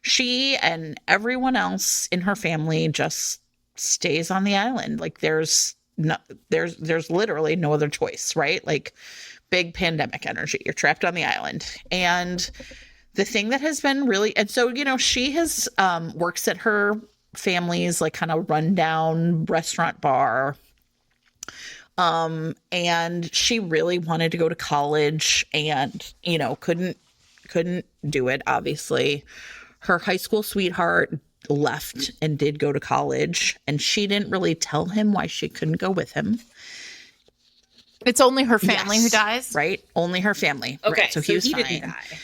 she and everyone else in her family just stays on the island. Like there's literally no other choice, right? Like big pandemic energy. You're trapped on the island. And the thing that has been really, and so, she has works at her family's like kind of rundown restaurant bar. And she really wanted to go to college and, couldn't do it, obviously. Her high school sweetheart left and did go to college, and she didn't really tell him why she couldn't go with him. It's only her family who Yes, dies? right? Only her family. Okay, Right. So he was he fine. didn't die.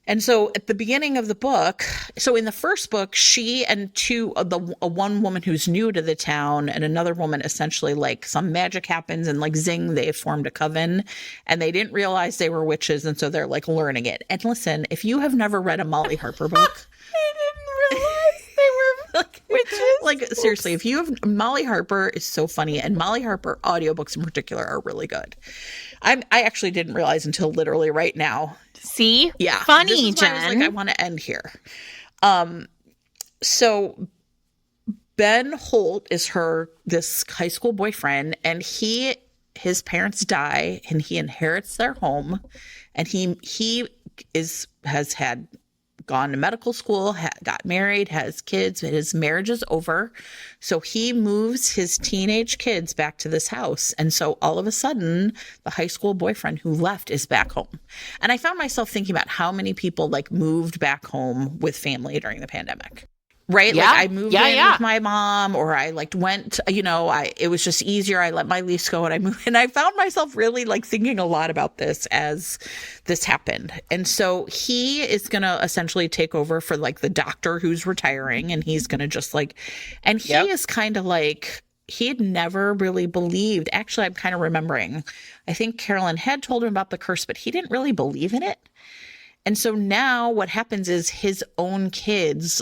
And so at the beginning of the book, so in the first book, she and one woman who's new to the town and another woman, essentially like some magic happens and like zing, they formed a coven and they didn't realize they were witches. And so they're like learning it. And listen, if you have never read a Molly Harper book, I didn't realize they were witches. like seriously, if you have, Molly Harper is so funny, and Molly Harper audiobooks in particular are really good. I actually didn't realize until literally right now. See? Yeah. Funny, this is why Jen. I was like, I want to end here. So Ben Holt is this high school boyfriend, and his parents die and he inherits their home, and he has had gone to medical school, got married, has kids. His marriage is over. So he moves his teenage kids back to this house. And so all of a sudden, the high school boyfriend who left is back home. And I found myself thinking about how many people like moved back home with family during the pandemic. Right? Yeah. Like I moved in with my mom, or I like went, it was just easier. I let my lease go and I moved. And I found myself really like thinking a lot about this as this happened. And so he is going to essentially take over for like the doctor who's retiring, and he's going to just like, and he is kind of like, he had never really believed. Actually, I'm kind of remembering, I think Carolyn had told him about the curse, but he didn't really believe in it. And so now what happens is his own kids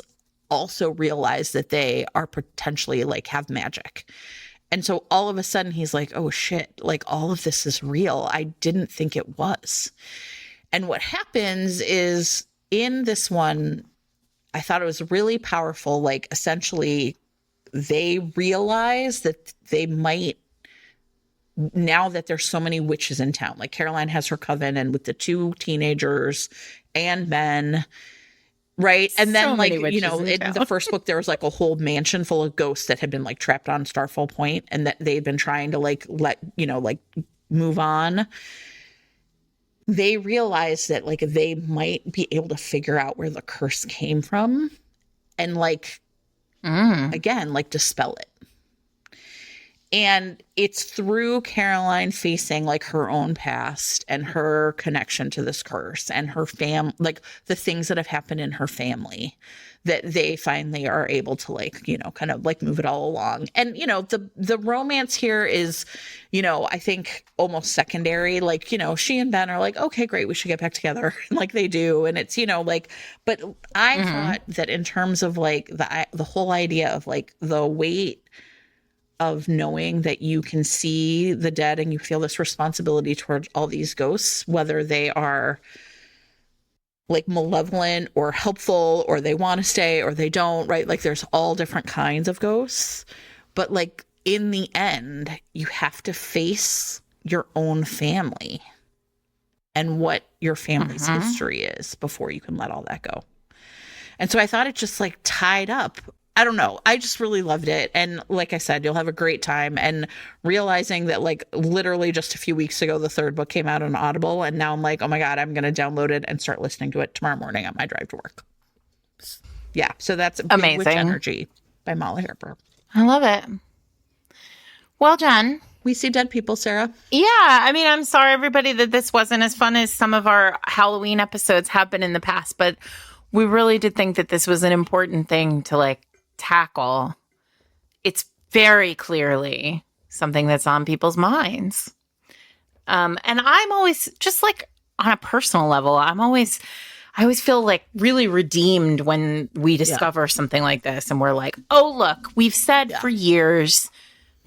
also realize that they are potentially like have magic. And so all of a sudden he's like, oh shit, like all of this is real. I didn't think it was. And what happens is in this one, I thought it was really powerful. Like essentially they realize that they might, now that there's so many witches in town, like Caroline has her coven and with the two teenagers and men. Right. And then So like, many witches in the first book, there was like a whole mansion full of ghosts that had been like trapped on Starfall Point, and that they'd been trying to like move on. They realized that like they might be able to figure out where the curse came from and like, again, like dispel it. And it's through Caroline facing like her own past and her connection to this curse and her like the things that have happened in her family, that they finally are able to like, kind of like move it all along. And, the romance here is, I think almost secondary. Like, she and Ben are like, okay, great, we should get back together. Like they do. And it's, like, but I thought that in terms of like the whole idea of like the weight of knowing that you can see the dead and you feel this responsibility towards all these ghosts, whether they are like malevolent or helpful or they want to stay or they don't, right? Like there's all different kinds of ghosts. But like in the end, you have to face your own family and what your family's history is before you can let all that go. And so I thought it just like tied up. I don't know. I just really loved it. And like I said, you'll have a great time. And realizing that like literally just a few weeks ago, the third book came out on Audible. And now I'm like, oh my God, I'm going to download it and start listening to it tomorrow morning on my drive to work. Yeah. So that's amazing. Witch Energy by Molly Harper. I love it. Well, Jen. We see dead people, Sarah. Yeah. I mean, I'm sorry, everybody, that this wasn't as fun as some of our Halloween episodes have been in the past. But we really did think that this was an important thing to like tackle. It's very clearly something that's on people's minds. And I'm always just like on a personal level, I always feel like really redeemed when we discover something like this and we're like, oh, look, we've said for years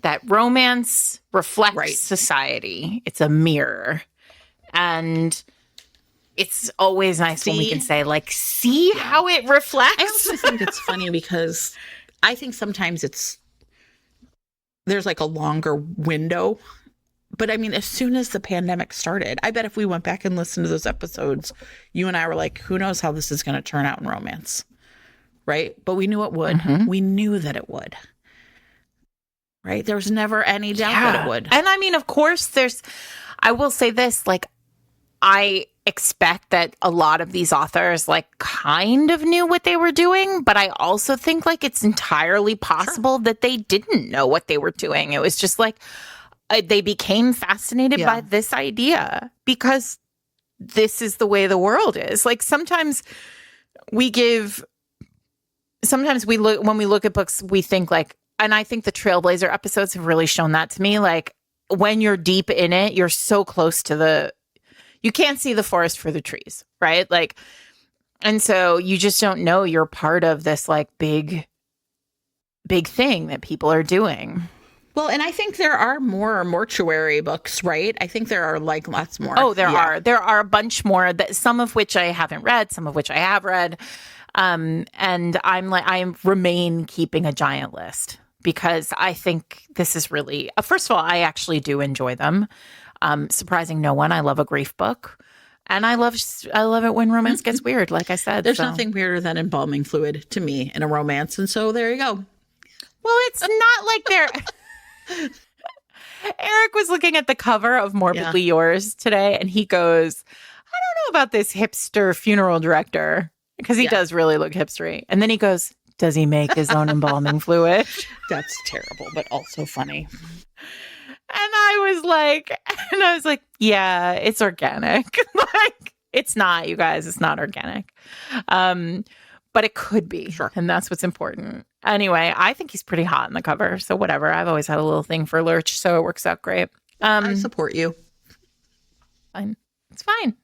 that romance reflects society. It's a mirror. And it's always nice when we can say, like, see how it reflects. I also think it's funny because I think sometimes there's like a longer window. But I mean, as soon as the pandemic started, I bet if we went back and listened to those episodes, you and I were like, who knows how this is going to turn out in romance, right? But we knew it would. We knew that it would. Right? There was never any doubt that it would. And I mean, of course, I will say this, like, I expect that a lot of these authors, like, kind of knew what they were doing, but I also think, like, it's entirely possible that they didn't know what they were doing. It was just like, they became fascinated by this idea because this is the way the world is. Like, sometimes when we look at books, we think, like, and I think the Trailblazer episodes have really shown that to me. Like, when you're deep in it, you're so close to you can't see the forest for the trees, right? Like, and so you just don't know you're part of this, like, big thing that people are doing. Well, and I think there are more mortuary books, right? I think there are, like, lots more. Oh, there are. There are a bunch more, some of which I haven't read, some of which I have read. And I remain keeping a giant list because I think this is really, first of all, I actually do enjoy them. Surprising no one, I love a grief book. And I love it when romance gets weird, like I said. There's nothing weirder than embalming fluid to me in a romance. And so there you go. Well, it's not like they're... Eric was looking at the cover of Morbidly Yours today, and he goes, I don't know about this hipster funeral director, because he does really look hipstery. And then he goes, does he make his own embalming fluid? That's terrible, but also funny. And I was like, yeah, it's organic. Like, it's not, you guys, it's not organic. But it could be. Sure. And that's what's important. Anyway, I think he's pretty hot in the cover. So whatever. I've always had a little thing for Lurch, so it works out great. I support you. Fine. It's fine.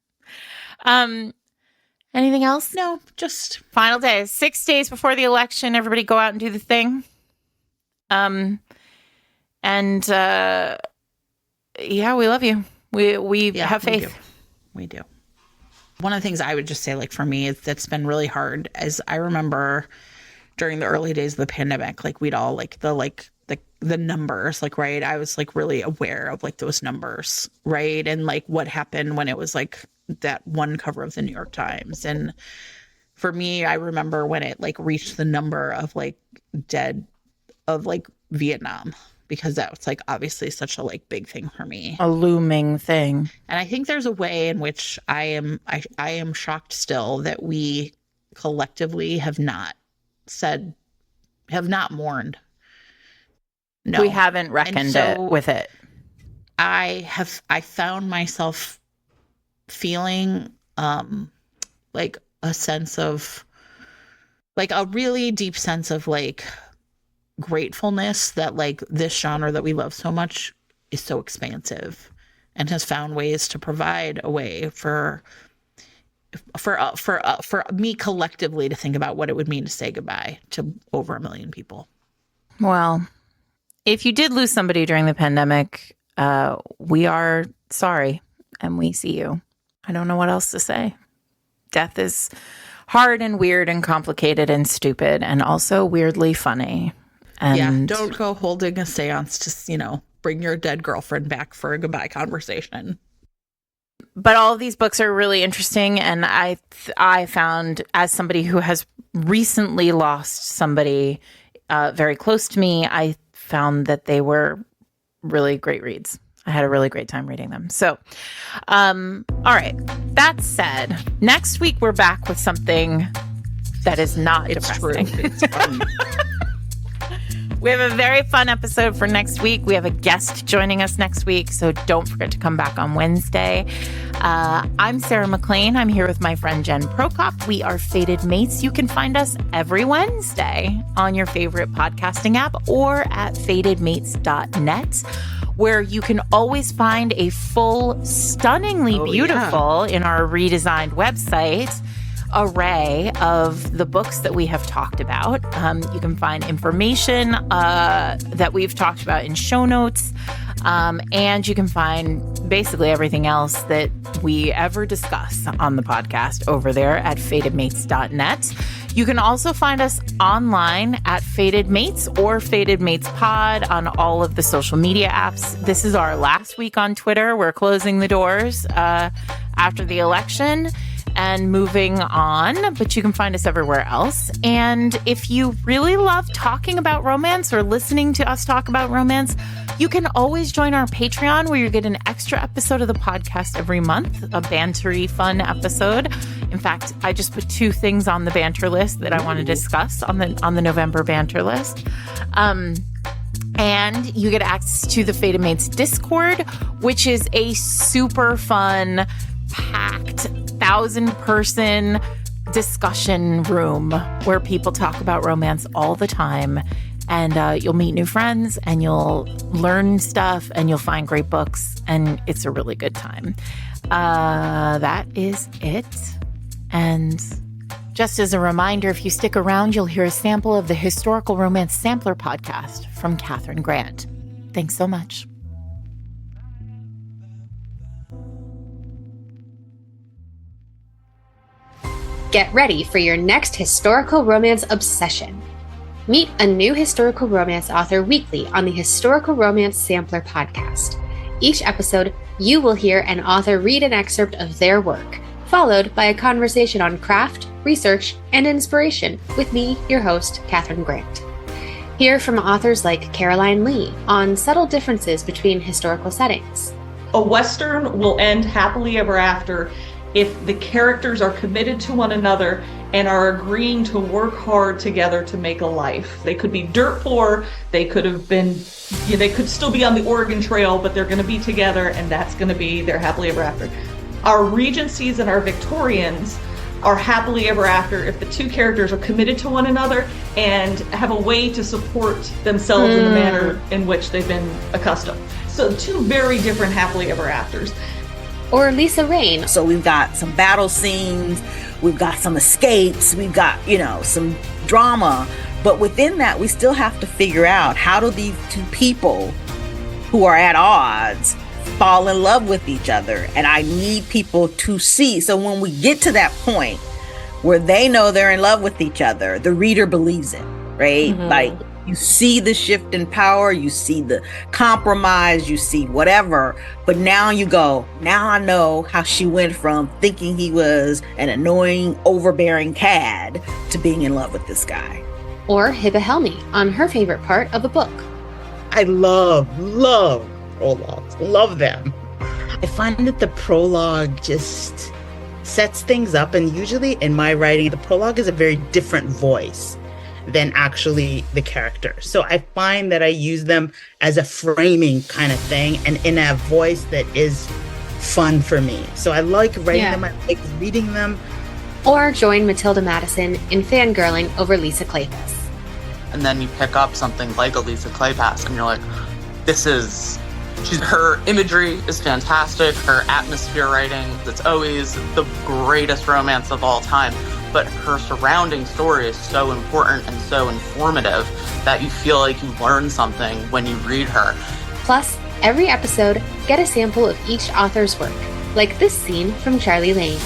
Anything else? No, just final day. 6 days before the election, everybody go out and do the thing. We love you. We have faith. We do. One of the things I would just say, like, for me, that's been really hard is I remember during the early days of the pandemic, like, we'd all the numbers, like, right. I was, like, really aware of, like, those numbers, right. And, like, what happened when it was, like, that one cover of the New York Times. And for me, I remember when it, like, reached the number of, like, dead of, like, Vietnam, because that was, like, obviously such a, like, big thing for me. A looming thing. And I think there's a way in which I am shocked still that we collectively have not mourned. No. We haven't reckoned it with it. I found myself feeling like a sense of, like, a really deep sense of, like, gratefulness that, like, this genre that we love so much is so expansive and has found ways to provide a way for me collectively to think about what it would mean to say goodbye to over 1 million people. Well, if you did lose somebody during the pandemic, we are sorry and we see you. I don't know what else to say. Death is hard and weird and complicated and stupid and also weirdly funny. And don't go holding a seance to, bring your dead girlfriend back for a goodbye conversation. But all of these books are really interesting. And I found, as somebody who has recently lost somebody very close to me, I found that they were really great reads. I had a really great time reading them. So, all right. That said, next week we're back with something that is not depressing. True. It's fun. We have a very fun episode for next week. We have a guest joining us next week, so don't forget to come back on Wednesday. I'm Sarah McLean. I'm here with my friend Jen Prokop. We are Fated Mates. You can find us every Wednesday on your favorite podcasting app or at fatedmates.net, where you can always find a full, stunningly beautiful, in our redesigned website, array of the books that we have talked about. You can find information that we've talked about in show notes, and you can find basically everything else that we ever discuss on the podcast over there at fatedmates.net. You can also find us online at Fated Mates or Fated Mates Pod on all of the social media apps. This is our last week on Twitter. We're closing the doors after the election and moving on, but you can find us everywhere else. And if you really love talking about romance or listening to us talk about romance, you can always join our Patreon, where you get an extra episode of the podcast every month, a bantery fun episode. In fact, I just put 2 things on the banter list that I want to discuss on the November banter list. And you get access to the Fated Mates Discord, which is a super fun, packed 1,000-person discussion room where people talk about romance all the time. And you'll meet new friends, and you'll learn stuff, and you'll find great books, and it's a really good time. That is it. And just as a reminder, if you stick around, you'll hear a sample of the Historical Romance Sampler podcast from Katherine Grant. Thanks so much. Get ready for your next historical romance obsession. Meet a new historical romance author weekly on the Historical Romance Sampler podcast. Each episode, you will hear an author read an excerpt of their work, followed by a conversation on craft, research, and inspiration with me, your host, Katherine Grant. Hear from authors like Caroline Lee on subtle differences between historical settings. A Western will end happily ever after if the characters are committed to one another and are agreeing to work hard together to make a life. They could be dirt poor, they could have been, they could still be on the Oregon Trail, but they're gonna be together, and that's gonna be their happily ever after. Our Regencies and our Victorians are happily ever after if the 2 characters are committed to one another and have a way to support themselves in the manner in which they've been accustomed. So 2 very different happily ever afters. Or Lisa Rain. So we've got some battle scenes, we've got some escapes, we've got, some drama. But within that, we still have to figure out, how do these 2 people who are at odds fall in love with each other? And I need people to see. So when we get to that point where they know they're in love with each other, the reader believes it, right? Mm-hmm. Like, you see the shift in power, you see the compromise, you see whatever. But now you go, now I know how she went from thinking he was an annoying, overbearing cad to being in love with this guy. Or Hiba Helmi on her favorite part of a book. I love prologues. Love them. I find that the prologue just sets things up, and usually in my writing, the prologue is a very different voice than actually the character. So I find that I use them as a framing kind of thing, and in a voice that is fun for me. So I like writing them, I like reading them. Or join Matilda Madison in fangirling over Lisa Kleypas. And then you pick up something like a Lisa Kleypas, and you're like, her imagery is fantastic, her atmosphere writing, it's always the greatest romance of all time. But her surrounding story is so important and so informative that you feel like you learn something when you read her. Plus, every episode, get a sample of each author's work, like this scene from Charlie Lane.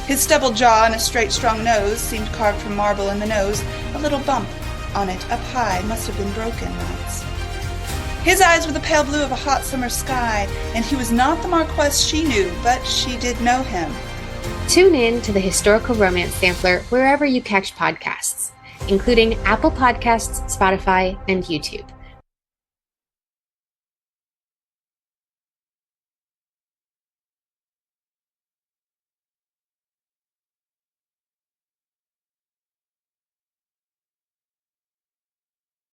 His double jaw and a straight, strong nose seemed carved from marble in the nose. A little bump on it, up high, must have been broken once. His eyes were the pale blue of a hot summer sky, and he was not the Marquess she knew, but she did know him. Tune in to the Historical Romance Sampler wherever you catch podcasts, including Apple Podcasts, Spotify, and YouTube.